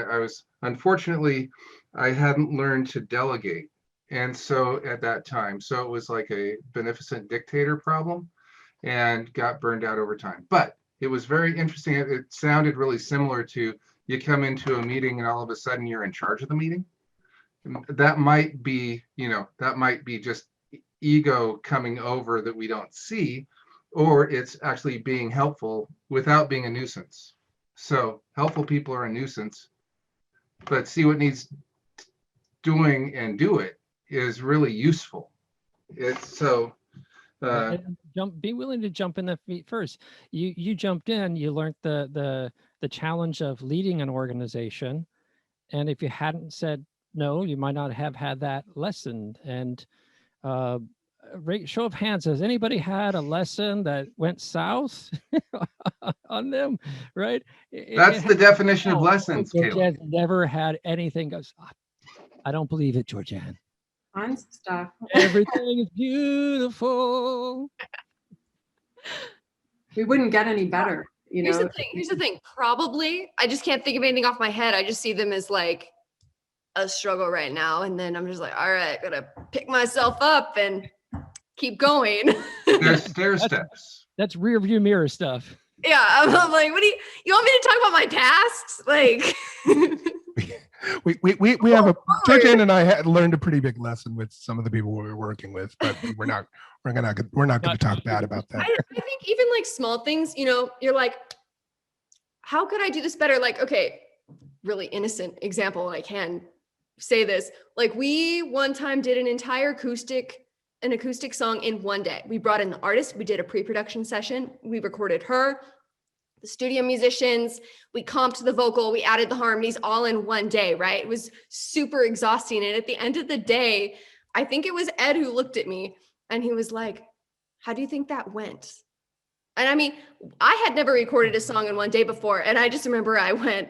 unfortunately, I hadn't learned to delegate. And so at that time, so it was like a beneficent dictator problem and got burned out over time. But it was very interesting. It sounded really similar to you come into a meeting and all of a sudden you're in charge of the meeting. That might be, that might be just ego coming over that we don't see, or it's actually being helpful without being a nuisance. So helpful people are a nuisance, but see what needs doing and do it is really useful. It's so be willing to jump in the feet first. You jumped in, you learned the challenge of leading an organization, and if you hadn't said no, you might not have had that lesson. And show of hands, has anybody had a lesson that went south on them? Right? That's the definition of lessons. Georgianne never had anything goes, I don't believe it, Georgianne. Fun stuff. Everything is beautiful. We wouldn't get any better, Here's the thing. Probably, I just can't think of anything off my head. I just see them as like a struggle right now. And then I'm just like, all right, gotta pick myself up and keep going. There's stair steps. That's rear view mirror stuff. Yeah, I'm like, what do you want me to talk about my tasks? Like, we have Georgianne and I had learned a pretty big lesson with some of the people we were working with, but we're not going to talk bad about that. I think even like small things, you know, you're like, how could I do this better? Like, okay, really innocent example. I can say this. Like, we one time did an entire acoustic song in one day. We brought in the artist. We did a pre-production session. We recorded her, the studio musicians. We comped the vocal. We added the harmonies all in one day, right? It was super exhausting. And at the end of the day, I think it was Ed who looked at me and he was like, how do you think that went? And I mean, I had never recorded a song in one day before. And I just remember I went,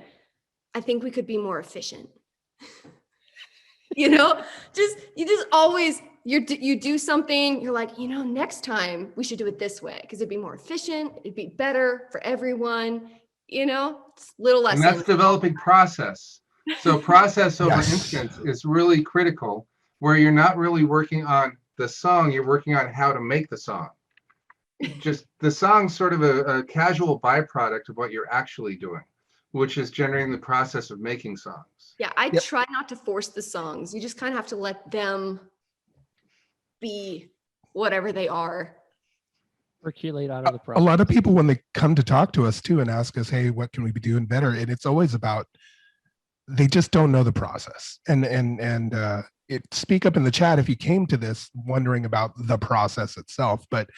I think we could be more efficient. You know, you just always, you do something, you're like, you know, next time we should do it this way because it'd be more efficient, it'd be better for everyone, you know, it's little lessons. And that's developing process. So process over Yes. instance is really critical, where you're not really working on the song, you're working on how to make the song. Just the song's sort of a casual byproduct of what you're actually doing, which is generating the process of making songs. Yeah, I Yep. try not to force the songs. You just kind of have to let them be whatever they are. Percolate out of the A process. lot of people, when they come to talk to us too and ask us, hey, what can we be doing better? And it's always about, they just don't know the process. And speak up in the chat if you came to this wondering about the process itself. But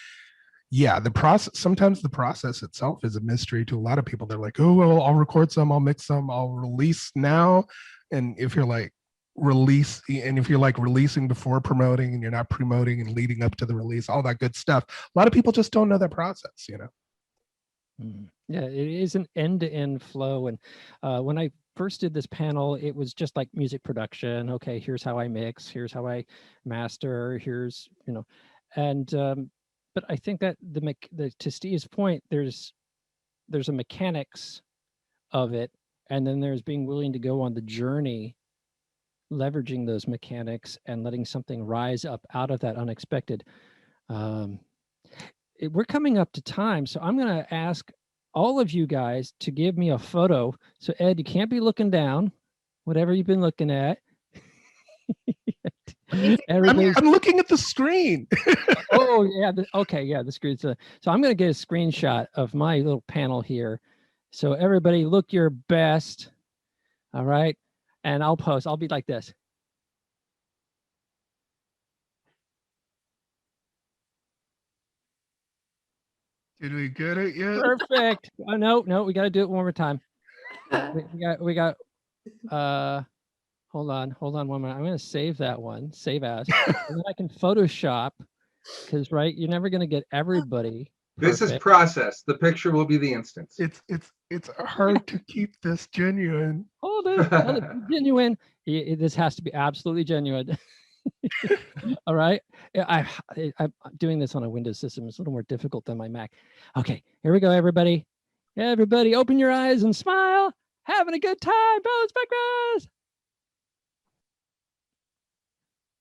yeah, the process, sometimes the process itself is a mystery to a lot of people. They're like, oh, well, I'll record some, I'll mix some, I'll release now. And if you're like releasing before promoting and you're not promoting and leading up to the release, all that good stuff, a lot of people just don't know that process, you know? Yeah, it is an end-to-end flow. And when I first did this panel, it was just like music production. Okay, here's how I mix, here's how I master, here's, you know, and but I think that to Steve's point, there's a mechanics of it, and then there's being willing to go on the journey, leveraging those mechanics and letting something rise up out of that unexpected. We're coming up to time, so I'm going to ask all of you guys to give me a photo. So Ed, you can't be looking down, whatever you've been looking at. I'm looking at the screen. Oh yeah, okay, yeah, the screen. So I'm going to get a screenshot of my little panel here. So everybody look your best. All right. And I'll post. I'll be like this. Did we get it yet? Perfect. Oh, no, we got to do it one more time. We got hold on one minute. I'm going to save that one, save as, and then I can Photoshop, because right, you're never going to get everybody. This is perfect. process. The picture will be the instance. It's hard to keep this genuine. Hold it, genuine. This has to be absolutely genuine. All right. I'm doing this on a Windows system. It's a little more difficult than my Mac. Okay, here we go, everybody. Everybody open your eyes and smile. Having a good time, Post Spectras.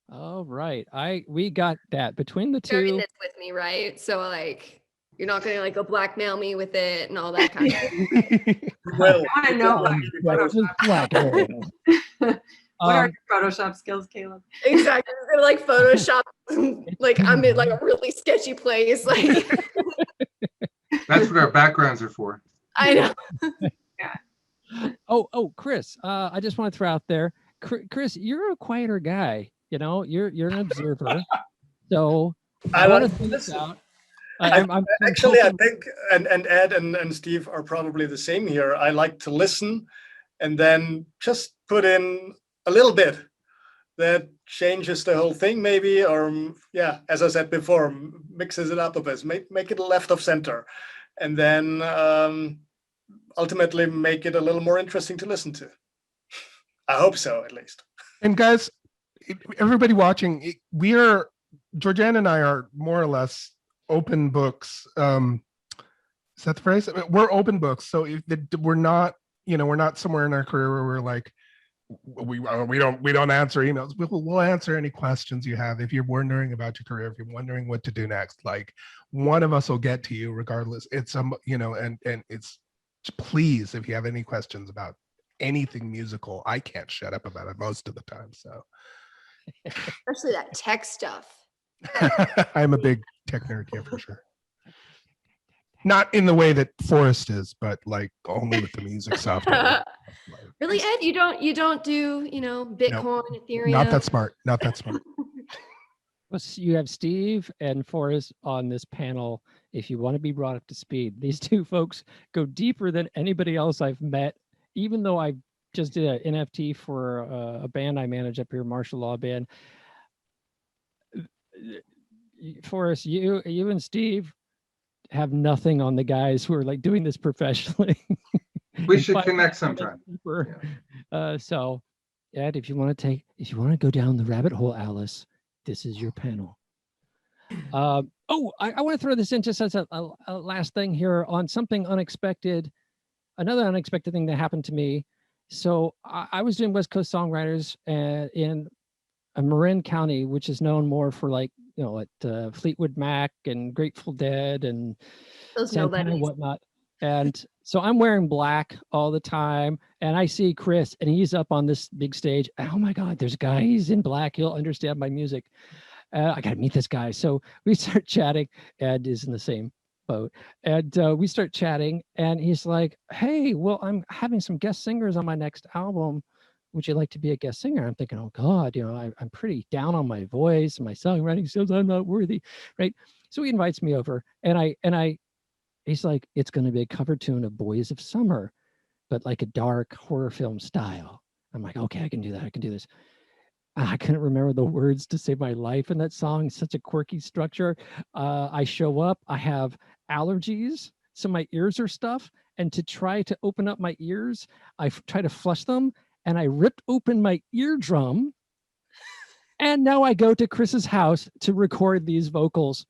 All right. We got that between the Sharing two. this with me, right? So like, you're not gonna like go blackmail me with it and all that kind of thing. I want to know This is blackmail. what are your Photoshop skills, Caleb? Exactly. It's gonna like Photoshop, like I'm in like a really sketchy place. Like That's what our backgrounds are for. I know. Oh, Chris, I just want to throw out there, Chris, you're a quieter guy. You know, you're an observer. So I want like to to think listen. out. I hoping- think, and Ed and Steve are probably the same here. I like to listen and then just put in a little bit that changes the whole thing, maybe, or yeah, as I said before, mixes it up a bit, make it left of center, and then ultimately make it a little more interesting to listen to. I hope so, at least. And guys, everybody watching, Georgianne and I are more or less open books. Is that the phrase? We're open books. So we're not somewhere in our career where we're like, we don't answer emails. We'll answer any questions you have. If you're wondering about your career, if you're wondering what to do next, like one of us will get to you regardless. It's and it's, please, if you have any questions about anything musical, I can't shut up about it most of the time. So Especially that tech stuff. I'm a big tech nerd here for sure. Not in the way that Forrest is, but like only with the music software. Really, Ed? You don't do, Bitcoin, Ethereum? Not that smart. Not that smart. You have Steve and Forrest on this panel. If you want to be brought up to speed, these two folks go deeper than anybody else I've met, even though I just did an NFT for a band I manage up here, Martial Law Band. Forrest, you and Steve have nothing on the guys who are like doing this professionally. We should connect sometime. Yeah. So, Ed, if you want to go down the rabbit hole, Alice, this is your panel. I want to throw this in just as a last thing here on something unexpected. Another unexpected thing that happened to me. So I was doing West Coast Songwriters in Marin County, which is known more for like, Fleetwood Mac and Grateful Dead and Those Santana and whatnot. And so I'm wearing black all the time, and I see Chris, and he's up on this big stage. Oh my God, there's a guy, he's in black. He'll understand my music. I got to meet this guy. So we start chatting. Ed is in the same boat. And we start chatting, and he's like, hey, well, I'm having some guest singers on my next album. Would you like to be a guest singer? I'm thinking, oh God, I'm pretty down on my voice and my songwriting skills. I'm not worthy, right? So he invites me over, and he's like, it's going to be a cover tune of Boys of Summer, but like a dark horror film style. I'm like, okay, I can do that. I can do this. I couldn't remember the words to save my life in that song. It's such a quirky structure. I show up, I have allergies, so my ears are stuffed. And to try to open up my ears, I try to flush them, and I ripped open my eardrum. And now I go to Chris's house to record these vocals.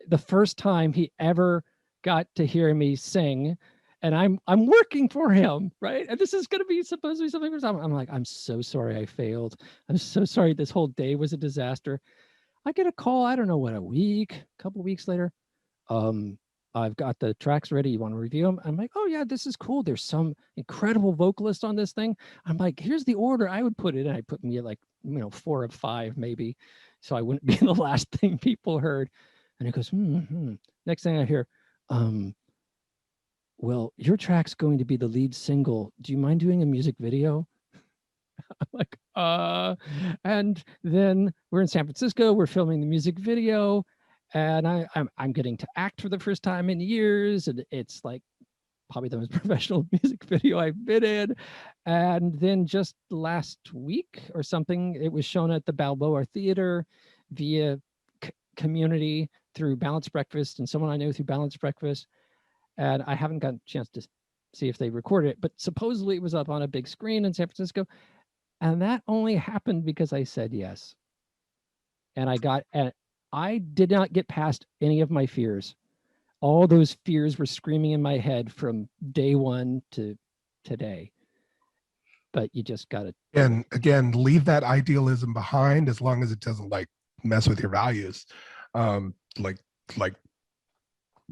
The first time he ever got to hear me sing, and I'm working for him, right? And this is going to be supposed to be something. I'm like, I'm so sorry I failed. I'm so sorry this whole day was a disaster. I get a call, I don't know what, a couple weeks later. I've got the tracks ready. You want to review them? I'm like, oh yeah, this is cool. There's some incredible vocalist on this thing. I'm like, here's the order I would put it in. I put me at like, 4 of 5 maybe, so I wouldn't be the last thing people heard. And he goes, Next thing I hear, well, your track's going to be the lead single. Do you mind doing a music video? I'm like, and then we're in San Francisco. We're filming the music video, and I'm getting to act for the first time in years, and it's like probably the most professional music video I've been in. And then just last week or something, it was shown at the Balboa Theater via community through Balanced Breakfast, and someone I know through Balanced Breakfast. And I haven't gotten a chance to see if they recorded it, but supposedly it was up on a big screen in San Francisco. And that only happened because I said yes. And I did not get past any of my fears. All those fears were screaming in my head from day one to today. But you just got to. And again, leave that idealism behind as long as it doesn't like mess with your values, like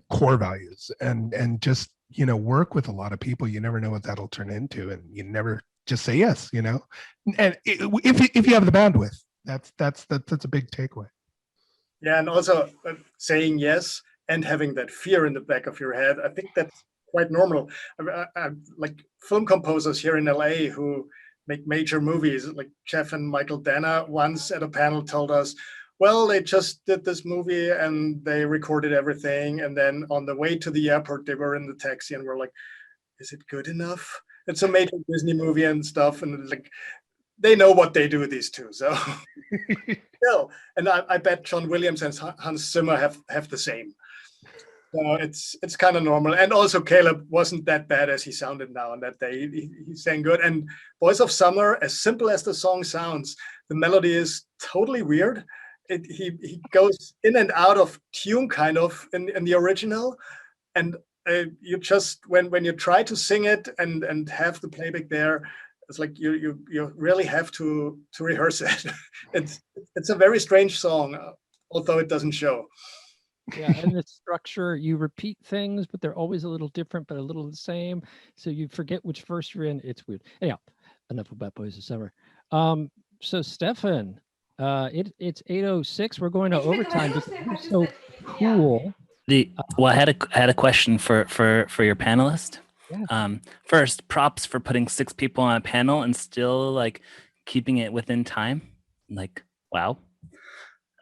core values, and just, work with a lot of people. You never know what that'll turn into, and you never just say yes, and if you have the bandwidth, that's a big takeaway. Yeah, and also saying yes and having that fear in the back of your head, I think that's quite normal. I like film composers here in LA who make major movies, like Jeff and Michael Dana once at a panel told us, well, they just did this movie and they recorded everything, and then on the way to the airport they were in the taxi and we're like, is it good enough? It's a major Disney movie and stuff, and like they know what they do, these two. So still, and I bet John Williams and Hans Zimmer have the same. So it's kind of normal. And also Caleb wasn't that bad as he sounded now on that day. He sang good. And Boys of Summer, as simple as the song sounds, the melody is totally weird. He goes in and out of tune kind of in the original. And you just, when you try to sing it and have the playback there, It's like you really have to rehearse it. It's a very strange song, although it doesn't show. Yeah, and the structure, you repeat things, but they're always a little different, but a little the same. So you forget which verse you're in. It's weird. Anyhow, enough about Boys of Summer. So Stefan, it's 8:06. We're going to overtime because you're so cool. Well, I had a question for your panelist. Yeah. First, props for putting 6 people on a panel and still like keeping it within time. Like, wow.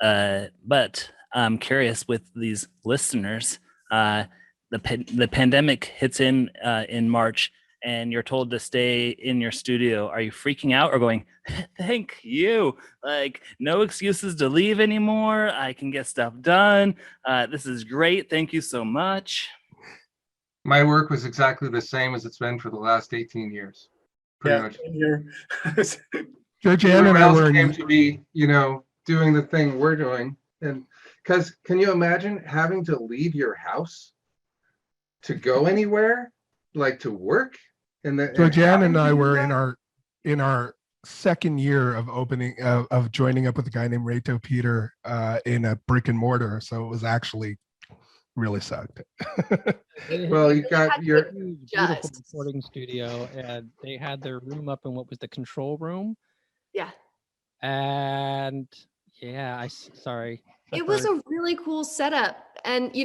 But I'm curious with these listeners. The pandemic hits in March, and you're told to stay in your studio. Are you freaking out or going, thank you? Like, no excuses to leave anymore. I can get stuff done. This is great. Thank you so much. My work was exactly the same as it's been for the last 18 years. Pretty much. Here. Georgianne and I were came to be, doing the thing we're doing. And because can you imagine having to leave your house to go anywhere, like to work? Georgianne and I were in our second year of of joining up with a guy named Reto Peter in a brick and mortar. So it was actually really sucked. Well, you got your beautiful recording studio, and they had their room up in what was the control room. Yeah. And yeah, sorry. It was a really cool setup. And,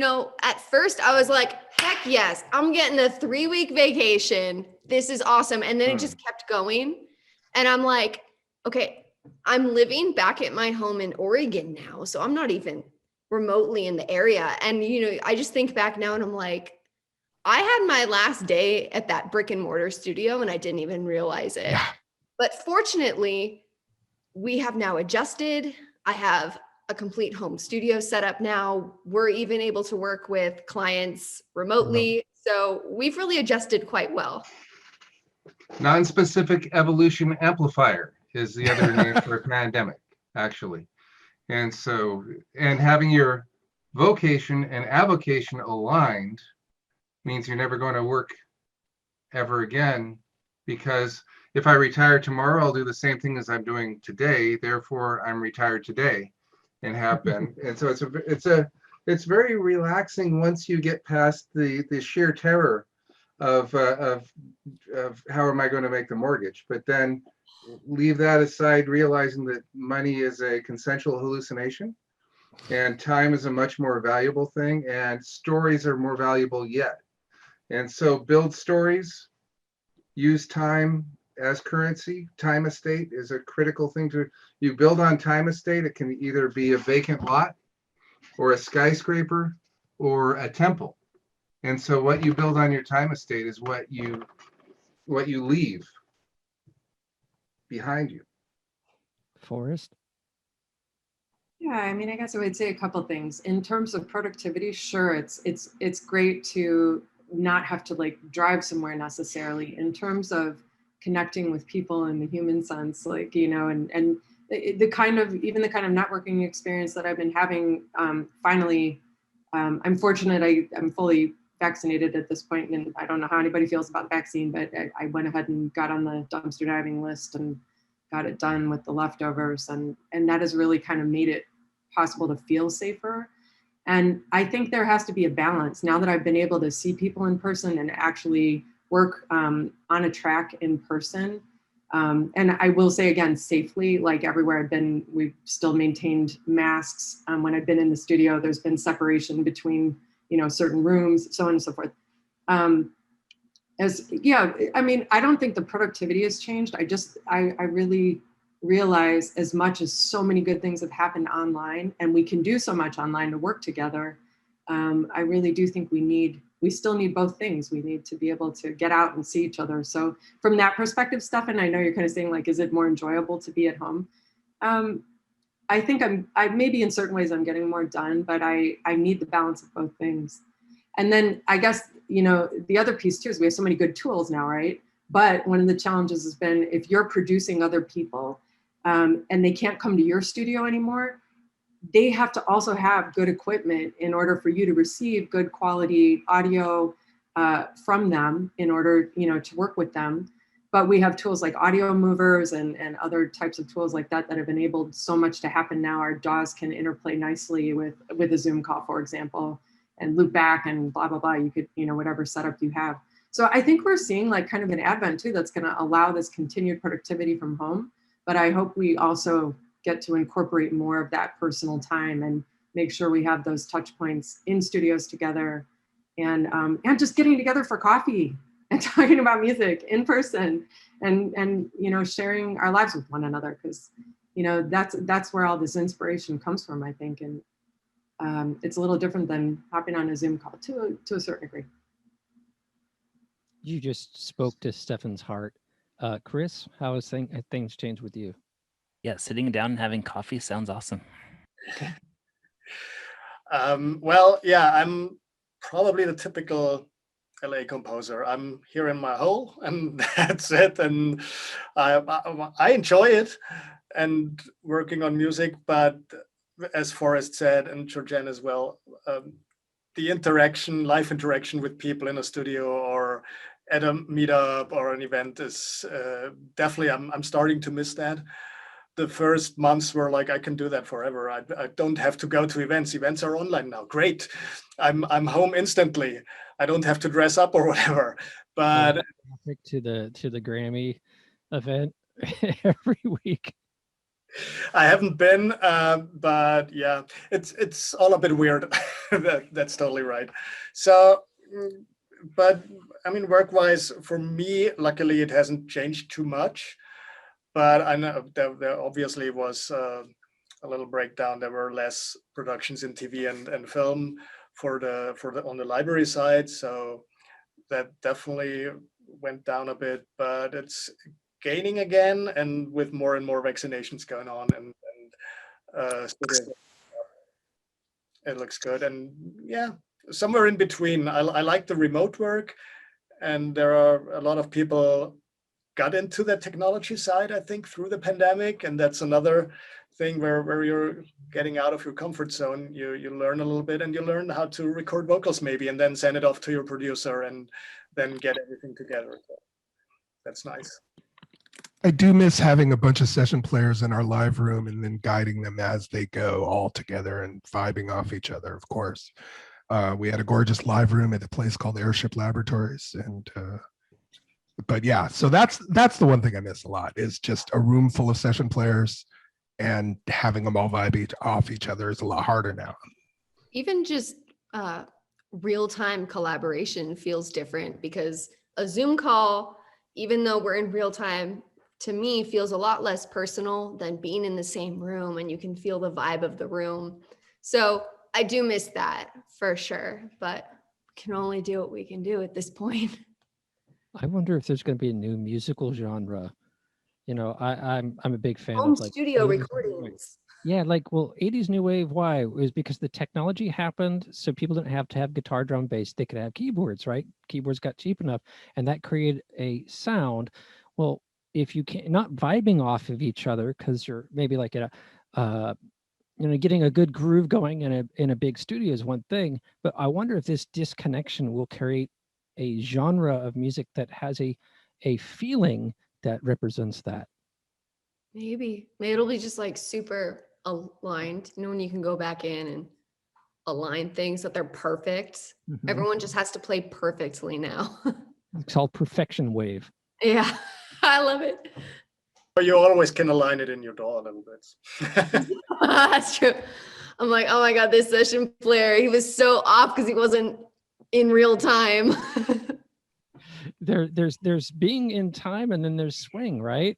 at first I was like, heck yes, I'm getting a 3-week vacation. This is awesome. And then it just kept going. And I'm like, okay, I'm living back at my home in Oregon now. So I'm not even remotely in the area. And, I just think back now and I'm like, I had my last day at that brick and mortar studio and I didn't even realize it. Yeah. But fortunately, we have now adjusted. I have a complete home studio set up now. We're even able to work with clients remotely. So we've really adjusted quite well. Non-specific evolution amplifier is the other name for a pandemic, actually. And so, and having your vocation and avocation aligned means you're never going to work ever again, because if I retire tomorrow, I'll do the same thing as I'm doing today. Therefore, I'm retired today and have been. And so it's very relaxing once you get past the sheer terror of how am I going to make the mortgage, but then leave that aside, realizing that money is a consensual hallucination and time is a much more valuable thing and stories are more valuable yet. And so build stories, use time as currency. Time estate is a critical thing you build on time estate. It can either be a vacant lot or a skyscraper or a temple. And so what you build on your time estate is what you leave behind you. Forrest? Yeah, I mean, I guess I would say a couple of things. In terms of productivity, sure, it's great to not have to like drive somewhere necessarily. In terms of connecting with people in the human sense, like, and the kind of networking experience that I've been having, finally, I'm fortunate I'm fully vaccinated at this point, and I don't know how anybody feels about the vaccine, but I went ahead and got on the dumpster diving list and got it done with the leftovers, and that has really kind of made it possible to feel safer. And I think there has to be a balance now that I've been able to see people in person and actually work on a track in person. And I will say again, safely, like everywhere I've been, we've still maintained masks. When I've been in the studio, there's been separation between, certain rooms, so on and so forth. I mean, I don't think the productivity has changed. I really realize, as much as so many good things have happened online and we can do so much online to work together, I really do think we still need both things. We need to be able to get out and see each other. So from that perspective, Stefan, I know you're kind of saying like, is it more enjoyable to be at home? I think I maybe in certain ways I'm getting more done, but I need the balance of both things. And then I guess, the other piece too is we have so many good tools now, right? But one of the challenges has been if you're producing other people and they can't come to your studio anymore, they have to also have good equipment in order for you to receive good quality audio from them in order, to work with them. but we have tools like audio movers and other types of tools like that have enabled so much to happen now. Our DAWs can interplay nicely with a Zoom call, for example, and loop back and blah, blah, blah. You could, whatever setup you have. So I think we're seeing like kind of an advent too that's going to allow this continued productivity from home. But I hope we also get to incorporate more of that personal time and make sure we have those touch points in studios together, and just getting together for coffee and talking about music in person, and sharing our lives with one another, because that's where all this inspiration comes from, I think. And it's a little different than hopping on a Zoom call to a certain degree. You just spoke to Stefan's heart. Chris, how has things changed with you? Yeah, sitting down and having coffee sounds awesome. Well, yeah, I'm probably the typical LA composer. I'm here in my hole, and that's it. And I enjoy it and working on music. But as Forrest said, and Georgianne as well, the live interaction with people in a studio or at a meetup or an event is definitely, I'm starting to miss that. The first months were like, I can do that forever. I don't have to go to events. Events are online now. Great. I'm home instantly. I don't have to dress up or whatever. But to the Grammy event every week. I haven't been, but yeah, it's all a bit weird. That's totally right. So, but I mean, work-wise, for me, luckily, it hasn't changed too much. But I know there obviously was a little breakdown. There were less productions in TV and film for the on the library side, so that definitely went down a bit. But it's gaining again, and with more and more vaccinations going on, and it looks good. And yeah, somewhere in between. I like the remote work, and there are a lot of people got into the technology side, I think, through the pandemic. And that's another thing where you're getting out of your comfort zone. You learn a little bit, and you learn how to record vocals maybe, and then send it off to your producer, and then get everything together. So that's nice. I do miss having a bunch of session players in our live room and then guiding them as they go all together and vibing off each other, of course. We had a gorgeous live room at a place called Airship Laboratories, and but yeah, so that's the one thing I miss a lot, is just a room full of session players, and having them all vibe off each other is a lot harder now. Even just real-time collaboration feels different, because a Zoom call, even though we're in real time, to me feels a lot less personal than being in the same room and you can feel the vibe of the room. So I do miss that for sure, but can only do what we can do at this point. I wonder if there's going to be a new musical genre. I'm a big fan Home of like studio 80s recordings. Yeah, like, well, 80s new wave, why? It was because the technology happened, so people didn't have to have guitar, drum, bass. They could have keyboards, right? Keyboards got cheap enough, and that created a sound. Well, if you can't, not vibing off of each other because you're maybe like at a getting a good groove going in a big studio is one thing, but I wonder if this disconnection will create a genre of music that has a feeling that represents that. Maybe it'll be just like super aligned, when you can go back in and align things that they're perfect. Mhm. Everyone just has to play perfectly now. It's called perfection wave. Yeah, I love it. But you always can align it in your DAW a little bit. That's true. I'm like, oh my God, this session player, he was so off because he wasn't in real time. There's being in time, and then there's swing, right?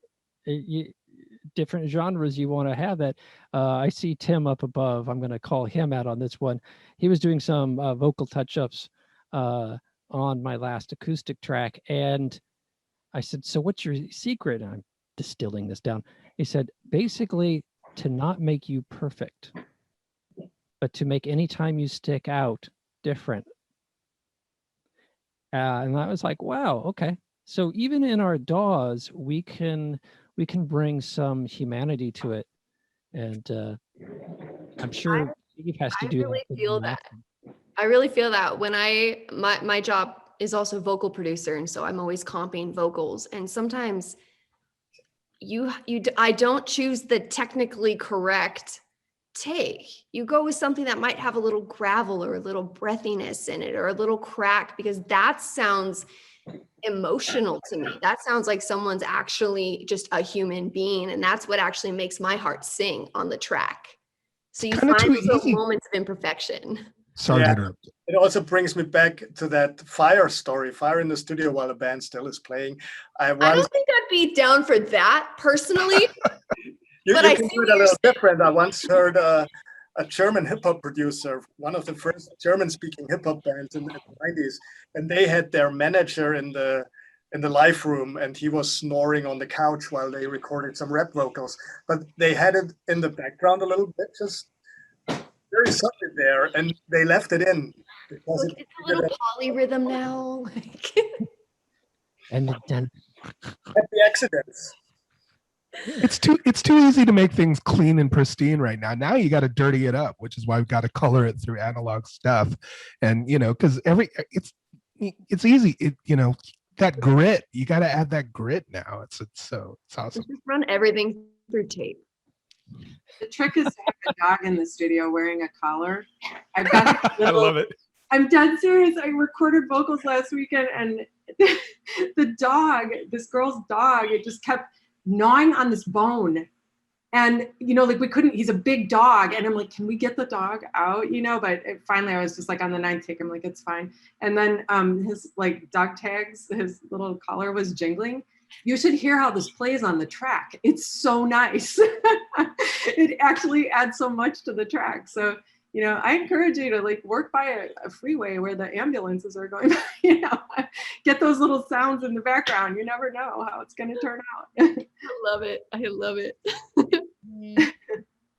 Different genres you want to have that. I see Tim up above. I'm going to call him out on this one. He was doing some vocal touch-ups on my last acoustic track, and I said, so what's your secret? And I'm distilling this down. He said, basically, to not make you perfect, but to make any time you stick out different. And I was like, wow, okay. So even in our DAWs, we can bring some humanity to it. And I'm sure Steve has to do really that. feel that. I really feel that when my job is also vocal producer, and so I'm always comping vocals. And sometimes I don't choose the technically correct take. You go with something that might have a little gravel or a little breathiness in it or a little crack, because that sounds emotional to me. That sounds like someone's actually just a human being, and that's what actually makes my heart sing on the track. So you Kinda find too those little easy. moments of imperfection. Sorry to Yeah. interrupt. It also brings me back to that fire story, fire in the studio while the band still is playing. I I once, don't think I'd be down for that personally. you but I can see do what it a you're little different. I once heard a German hip hop producer, one of the first German speaking hip hop bands in the 90s, and they had their manager in the live room, and he was snoring on the couch while they recorded some rap vocals. But they had it in the background a little bit, just very subtly there, and they left it in because like, it's a little polyrhythm now. And then happy accidents. It's too easy to make things clean and pristine right now. Now you got to dirty it up, which is why we've got to color it through analog stuff. And because it's easy. That grit, you got to add that grit now. It's awesome. Just run everything through tape. The trick is to have a dog in the studio wearing a collar. I've got I love it. I'm dead serious. I recorded vocals last weekend, and the dog, this girl's dog, it just kept gnawing on this bone. And, like we couldn't, he's a big dog. And I'm like, can we get the dog out? But finally I was just like on the 9th take, I'm like, it's fine. And then his like dog tags, his little collar was jingling. You should hear how this plays on the track. It's so nice. It actually adds so much to the track. So, I encourage you to like work by a freeway where the ambulances are going, get those little sounds in the background. You never know how it's going to turn out. I love it. I love it.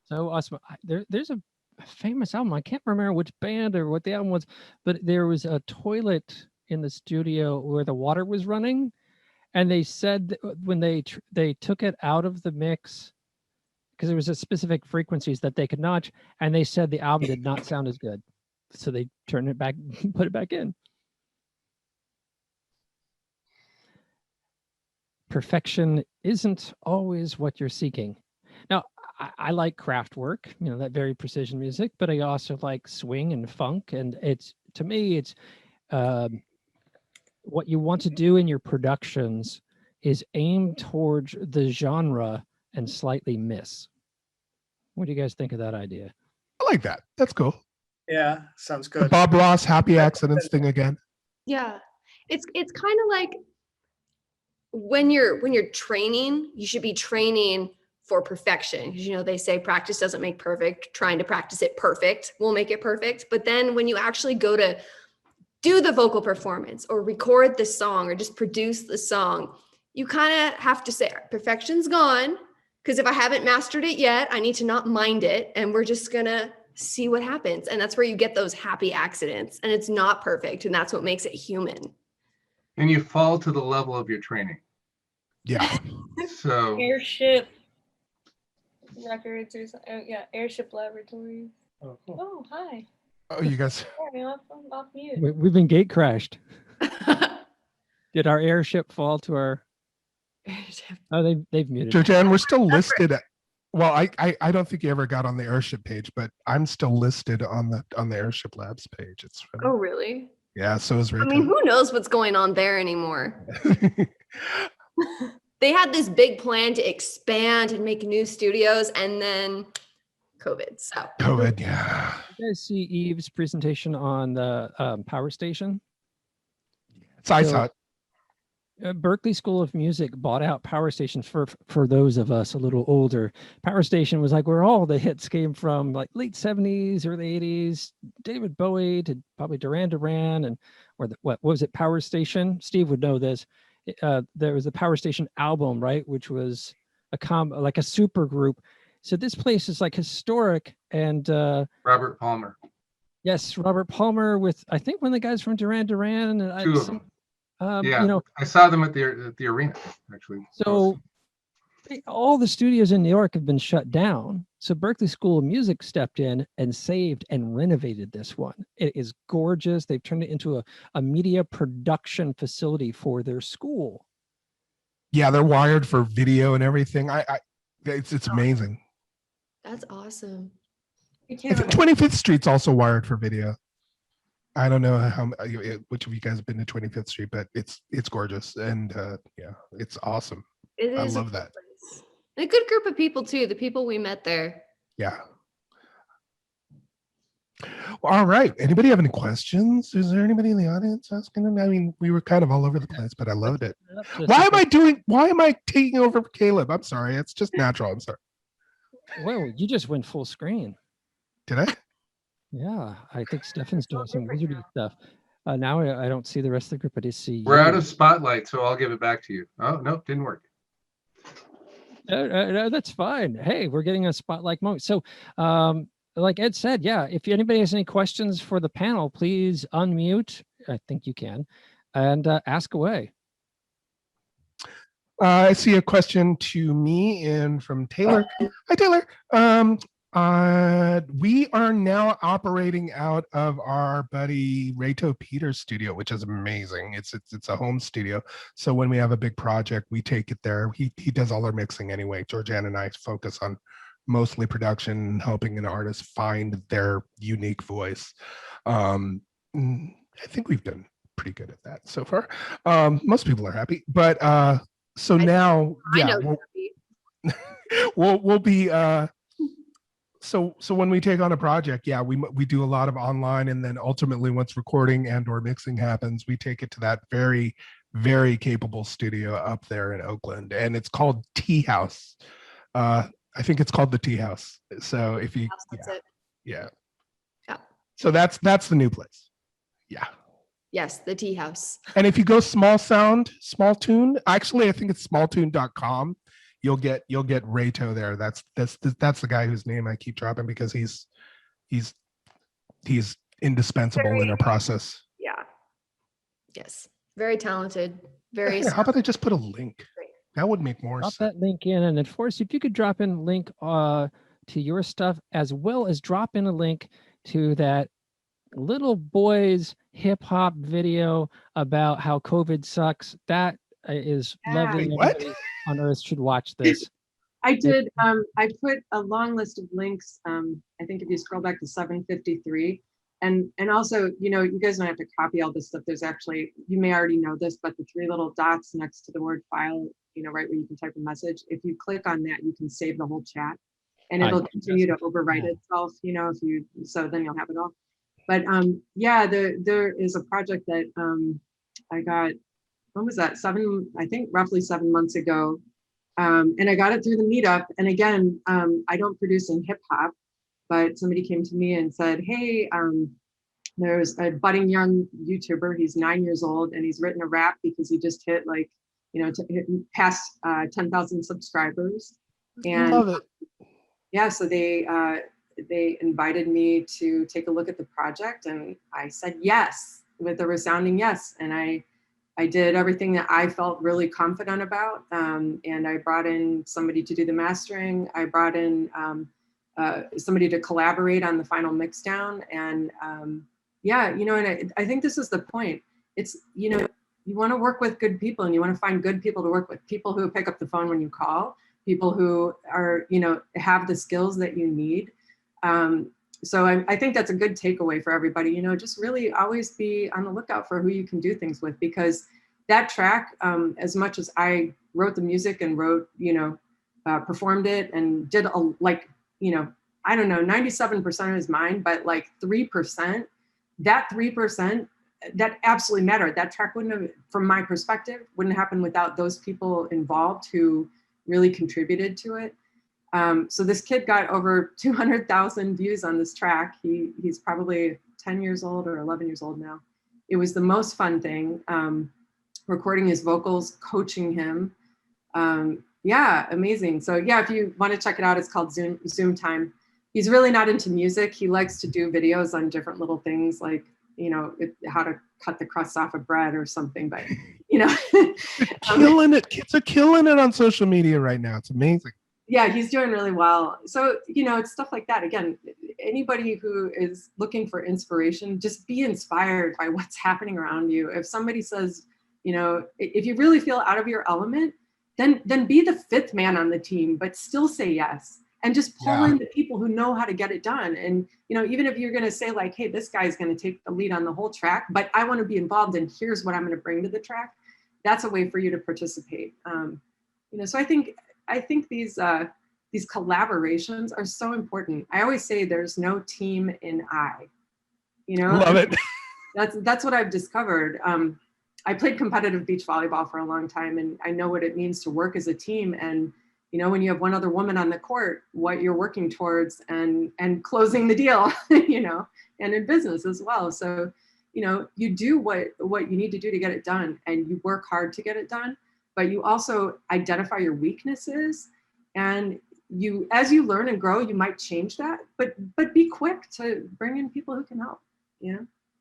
so awesome. There's a famous album. I can't remember which band or what the album was, but there was a toilet in the studio where the water was running, and they said when they took it out of the mix, because there was a specific frequencies that they could notch, and they said the album did not sound as good, so they turned it back, put it back in. Perfection isn't always what you're seeking. Now, I like craft work, that very precision music, but I also like swing and funk, and to me, it's what you want to do in your productions is aim towards the genre and slightly miss. What do you guys think of that idea? I like that. That's cool. Yeah, sounds The good. Bob Ross happy accidents thing again. Yeah. It's kind of like when you're training, you should be training for perfection. Because, they say practice doesn't make perfect. Trying to practice it perfect will make it perfect. But then when you actually go to do the vocal performance or record the song or just produce the song, you kind of have to say perfection's gone, because if I haven't mastered it yet, I need to not mind it, and we're just gonna see what happens. And that's where you get those happy accidents, and it's not perfect, and that's what makes it human. And you fall to the level of your training. Yeah. So Airship Records or something. Yeah, Airship Laboratories. Oh, cool. Oh, hi. Oh, you guys. Sorry, I'm off mute. We've been gate crashed. Did our airship fall to our? Oh, they've muted. Georgianne, we're still listed. Well, I don't think you ever got on the airship page, but I'm still listed on the Airship Labs page. It's Oh, really? Yeah, so is Rachel. I mean, who knows what's going on there anymore? They had this big plan to expand and make new studios, and then COVID. So COVID, yeah. You guys see Eve's presentation on the power station? So I saw it. Berklee School of Music bought out Power Station for those of us a little older. Power Station was like where all the hits came from, like late 70s, early 80s, David Bowie to probably Duran Duran, and what was it, Power Station? Steve would know this. There was the Power Station album, right, which was like a super group. So this place is like historic, and Robert Palmer. Yes, Robert Palmer with I think one of the guys from Duran Duran, and Two of them. yeah, I saw them at the arena actually. So all the studios in New York have been shut down. So Berkeley School of Music stepped in and saved and renovated this one. It is gorgeous. They've turned it into a media production facility for their school. Yeah, they're wired for video and everything. It's amazing. That's awesome. We I can't. think 25th Street's also wired for video. I don't know how which of you guys have been to 25th Street, but it's gorgeous, and yeah, it's awesome. It I is a love cool that. place. And a good group of people too. The people we met there. Yeah. Well, all right. Anybody have any questions? Is there anybody in the audience asking them? I mean, we were kind of all over the place, but I loved it. Why am I taking over for Caleb? I'm sorry. It's just natural. I'm sorry. Well, you just went full screen. Did I? Yeah, I think Stefan's doing some wizardy stuff. Now I don't see the rest of the group. I just see We're you. out of spotlight, so I'll give it back to you. Oh, nope, didn't work. No, that's fine. Hey, we're getting a spotlight moment. So, like Ed said, yeah, if anybody has any questions for the panel, please unmute. I think you can, and ask away. I see a question to me and from Taylor. Hi, Taylor. We are now operating out of our buddy Reto Peters' studio, which is amazing. It's a home studio. So when we have a big project, we take it there. He does all our mixing anyway. Georgianne and I focus on mostly production, helping an artist find their unique voice. I think we've done pretty good at that so far. Most people are happy, but so now, yeah, we'll be so when we take on a project, yeah, we do a lot of online, and then ultimately once recording and or mixing happens, we take it to that very, very capable studio up there in Oakland, and it's called Tea House. I think it's called the Tea House. So if you, yeah. So that's the new place. Yeah. Yes, the Tea House. And if you go Small Tune, actually, I think it's smalltune.com. You'll get Reto there. That's the guy whose name I keep dropping because he's indispensable in our process. Yeah. Yes. Very talented. Very. How about I just put a link? That would make more sense. Drop that link in, and then Forrest, if you could drop in a link to your stuff, as well as drop in a link to that little boy's hip hop video about how COVID sucks. That is lovely. What? On earth should watch this. I did. I put a long list of links. I think if you scroll back to 753, and also, you guys don't have to copy all this stuff. There's actually, you may already know this, but the 3 little dots next to the word file, right where you can type a message. If you click on that, you can save the whole chat, and it'll continue to overwrite itself. So then you'll have it all. But yeah, there is a project that I got. When was that? Roughly 7 months ago. And I got it through the meetup. And again, I don't produce in hip hop, but somebody came to me and said, hey, there's a budding young YouTuber. He's 9 years old, and he's written a rap because he just hit past 10,000 subscribers. And love it. Yeah, so they invited me to take a look at the project, and I said yes with a resounding yes. And I did everything that I felt really confident about, and I brought in somebody to do the mastering. I brought in somebody to collaborate on the final mix down, and and I think this is the point. It's you want to work with good people, and you want to find good people to work with. People who pick up the phone when you call, people who are have the skills that you need. So I think that's a good takeaway for everybody, just really always be on the lookout for who you can do things with, because that track, as much as I wrote the music and performed it and did I don't know, 97% is mine, but like 3%, that 3%, that absolutely mattered. That track wouldn't have, from my perspective, wouldn't happen without those people involved who really contributed to it. So this kid got over 200,000 views on this track. He's probably 10 years old or 11 years old now. It was the most fun thing, recording his vocals, coaching him. Yeah, amazing. So yeah, if you want to check it out, it's called Zoom Time. He's really not into music. He likes to do videos on different little things like how to cut the crust off of bread or something, but you know, killing it. Kids are killing it on social media right now. It's amazing. Yeah, he's doing really well. So, it's stuff like that. Again, anybody who is looking for inspiration, just be inspired by what's happening around you. If somebody says, if you really feel out of your element, then be the fifth man on the team, but still say yes. And just pull in the people who know how to get it done. And, even if you're going to say like, hey, this guy's going to take the lead on the whole track, but I want to be involved and here's what I'm going to bring to the track. That's a way for you to participate. So I think these collaborations are so important. I always say there's no team in I. Love it. That's what I've discovered. I played competitive beach volleyball for a long time, and I know what it means to work as a team. And when you have one other woman on the court, what you're working towards and closing the deal, and in business as well. So, you do what you need to do to get it done, and you work hard to get it done. But you also identify your weaknesses, and as you learn and grow, you might change that, but be quick to bring in people who can help.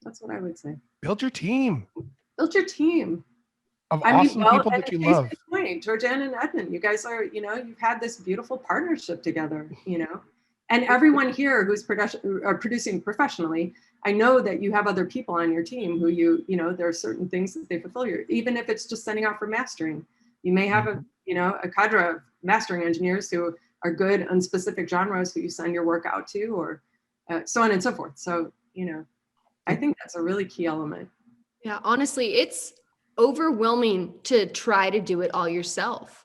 That's what I would say. Build your team. Build your team Of awesome people that you love. Point, Georgianne and Edmund, you guys are, you've had this beautiful partnership together, and everyone here who's producing professionally, I know that you have other people on your team who there are certain things that they fulfill even if it's just sending out for mastering. You may have a cadre of mastering engineers who are good on specific genres who you send your work out to, or so on and so forth. So, I think that's a really key element. Yeah, honestly, it's overwhelming to try to do it all yourself.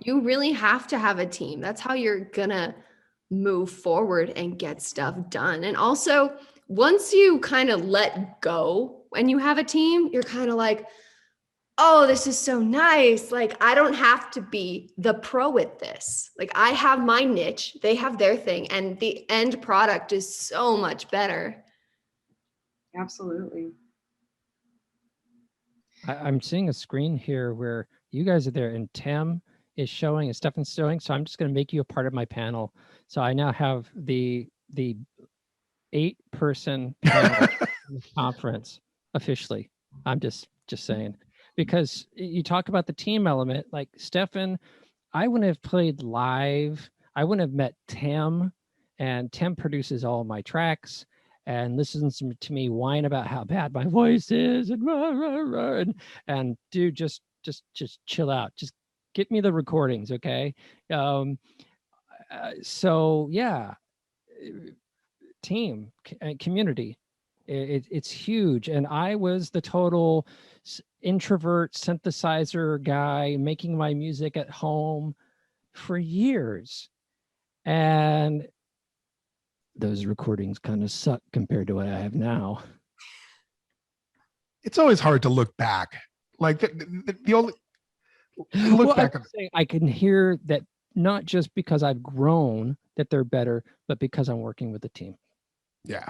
You really have to have a team. That's how you're gonna move forward and get stuff done. And also, once you kind of let go and you have a team, you're kind of like, oh, this is so nice. Like, I don't have to be the pro at this. Like, I have my niche, they have their thing, and the end product is so much better. Absolutely. I'm seeing a screen here where you guys are there and Tim is showing and Stefan's showing. So I'm just going to make you a part of my panel. So I now have the 8-person panel conference officially. I'm just saying, because you talk about the team element, like Stefan, I wouldn't have played live. I wouldn't have met Tim, and Tim produces all my tracks and listens to me whine about how bad my voice is and rah, rah, rah, and dude, just chill out. Just get me the recordings, okay? So yeah, team, community, it's huge. And I was the total introvert synthesizer guy making my music at home for years. And those recordings kind of suck compared to what I have now. It's always hard to look back. Like the only look back. I can hear that not just because I've grown that they're better, but because I'm working with the team. Yeah.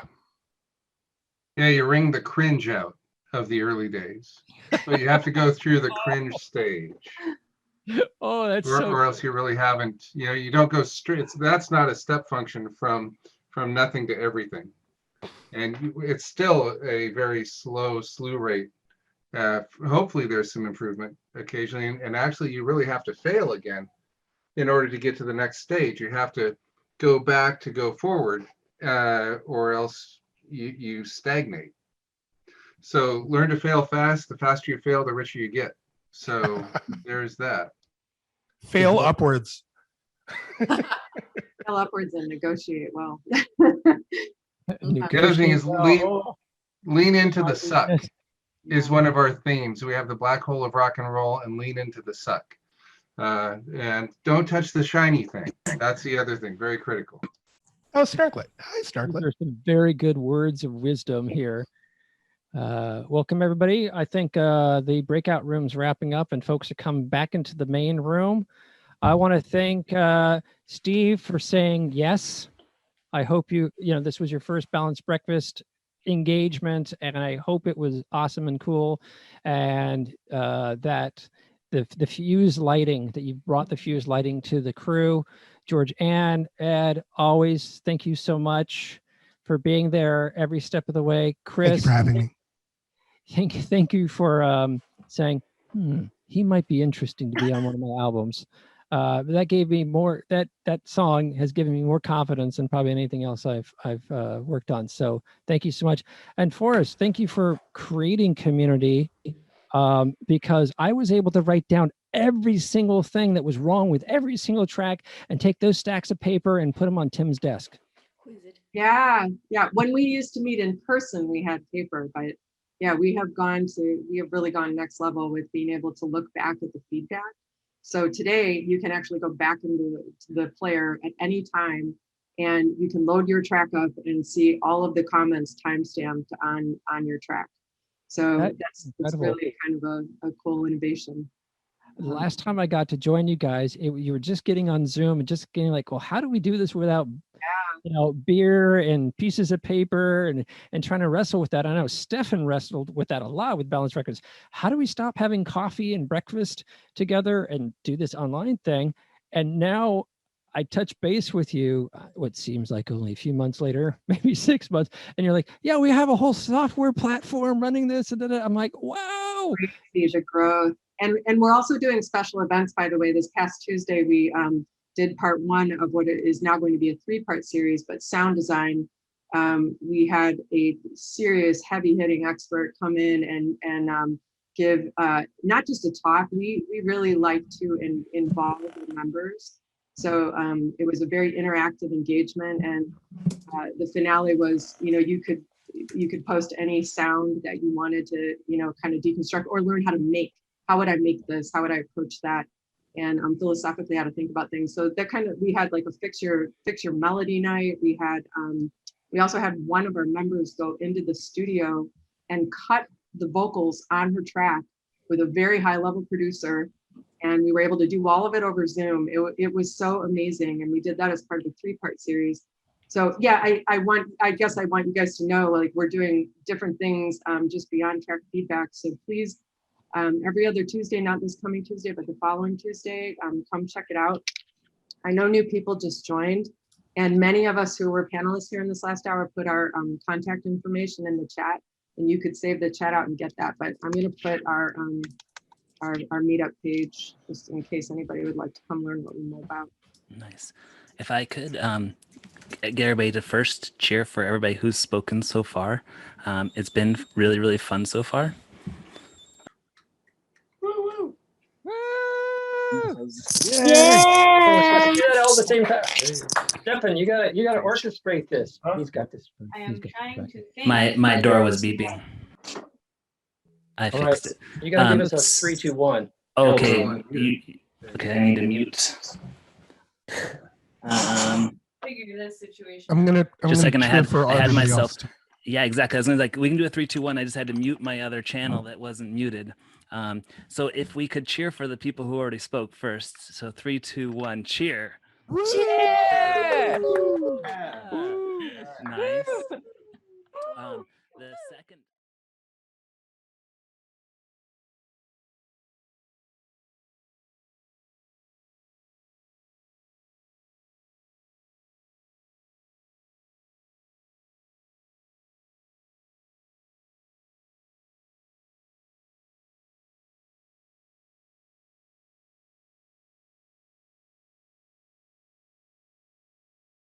Yeah, you wring the cringe out of the early days, but you have to go through the cringe stage. Oh, that's or else you really haven't. You don't go straight. That's not a step function from nothing to everything, and it's still a very slow slew rate. Hopefully there's some improvement occasionally, and actually you really have to fail again in order to get to the next stage. You have to go back to go forward, or else you stagnate. So learn to fail fast. The faster you fail, the richer you get. So there's that. Fail upwards. Fail upwards and negotiate well. The other thing is lean into the suck is one of our themes. We have the black hole of rock and roll and lean into the suck. And don't touch the shiny thing. That's the other thing, very critical. Oh, Starklet. Hi, Starklet. There's some very good words of wisdom here. Welcome, everybody. I think the breakout room's wrapping up and folks are coming back into the main room. I want to thank Steve for saying yes. I hope this was your first Balanced Breakfast engagement, and I hope it was awesome and cool, and that the fuse lighting, that you brought the fuse lighting to the crew. Georgianne, Ed, always thank you so much for being there every step of the way. Thank you Chris, for having me. thank you for saying he might be interesting to be on one of my albums. That gave me more. That song has given me more confidence than probably anything else I've worked on. So thank you so much. And Forrest, thank you for creating community, because I was able to write down every single thing that was wrong with every single track and take those stacks of paper and put them on Tim's desk. Yeah. When we used to meet in person, we had paper, but yeah, we have really gone next level with being able to look back at the feedback. So today you can actually go back into the player at any time, and you can load your track up and see all of the comments timestamped on your track. So that's really kind of a cool innovation. The last time I got to join you guys, you were just getting on Zoom and just getting like, well, how do we do this without beer and pieces of paper and trying to wrestle with that? I know Stefan wrestled with that a lot with Balance Records. How do we stop having coffee and breakfast together and do this online thing? And now I touch base with you, what seems like only a few months later, maybe 6 months, and you're like, yeah, we have a whole software platform running this. And I'm like, wow. See the growth. And we're also doing special events, by the way. This past Tuesday, we did part 1 of what is now going to be a 3-part series, but sound design. We had a serious heavy-hitting expert come in and give not just a talk. We really like to involve the members. So it was a very interactive engagement, and the finale was, you could post any sound that you wanted to, kind of deconstruct or learn how to make. How would I make this? How would I approach that? And philosophically, how to think about things. So that we had like a fix your melody night. We also had one of our members go into the studio and cut the vocals on her track with a very high level producer. And we were able to do all of it over Zoom. It was so amazing. And we did that as part of a 3-part series. So yeah, I guess I want you guys to know, like, we're doing different things just beyond track feedback. So please, every other Tuesday, not this coming Tuesday, but the following Tuesday, come check it out. I know new people just joined, and many of us who were panelists here in this last hour put our contact information in the chat, and you could save the chat out and get that. But I'm going to put our meetup page just in case anybody would like to come learn what we know about. Nice. If I could get everybody to first cheer for everybody who's spoken so far. It's been really, really fun so far. Yeah! Do that all the same time. Stefan, you gotta orchestrate this. He's got this. I am trying to think. My door was beeping. I fixed it. You gotta give us a 3, 2, 1. Okay. Okay, I need to mute. Figure this situation. I'm gonna just a second. I had myself. Else. Yeah, exactly. I was gonna we can do a 3, 2, 1. I just had to mute my other channel that wasn't muted. So if we could cheer for the people who already spoke first. So 3, 2, 1, cheer. Yeah! Nice. The second.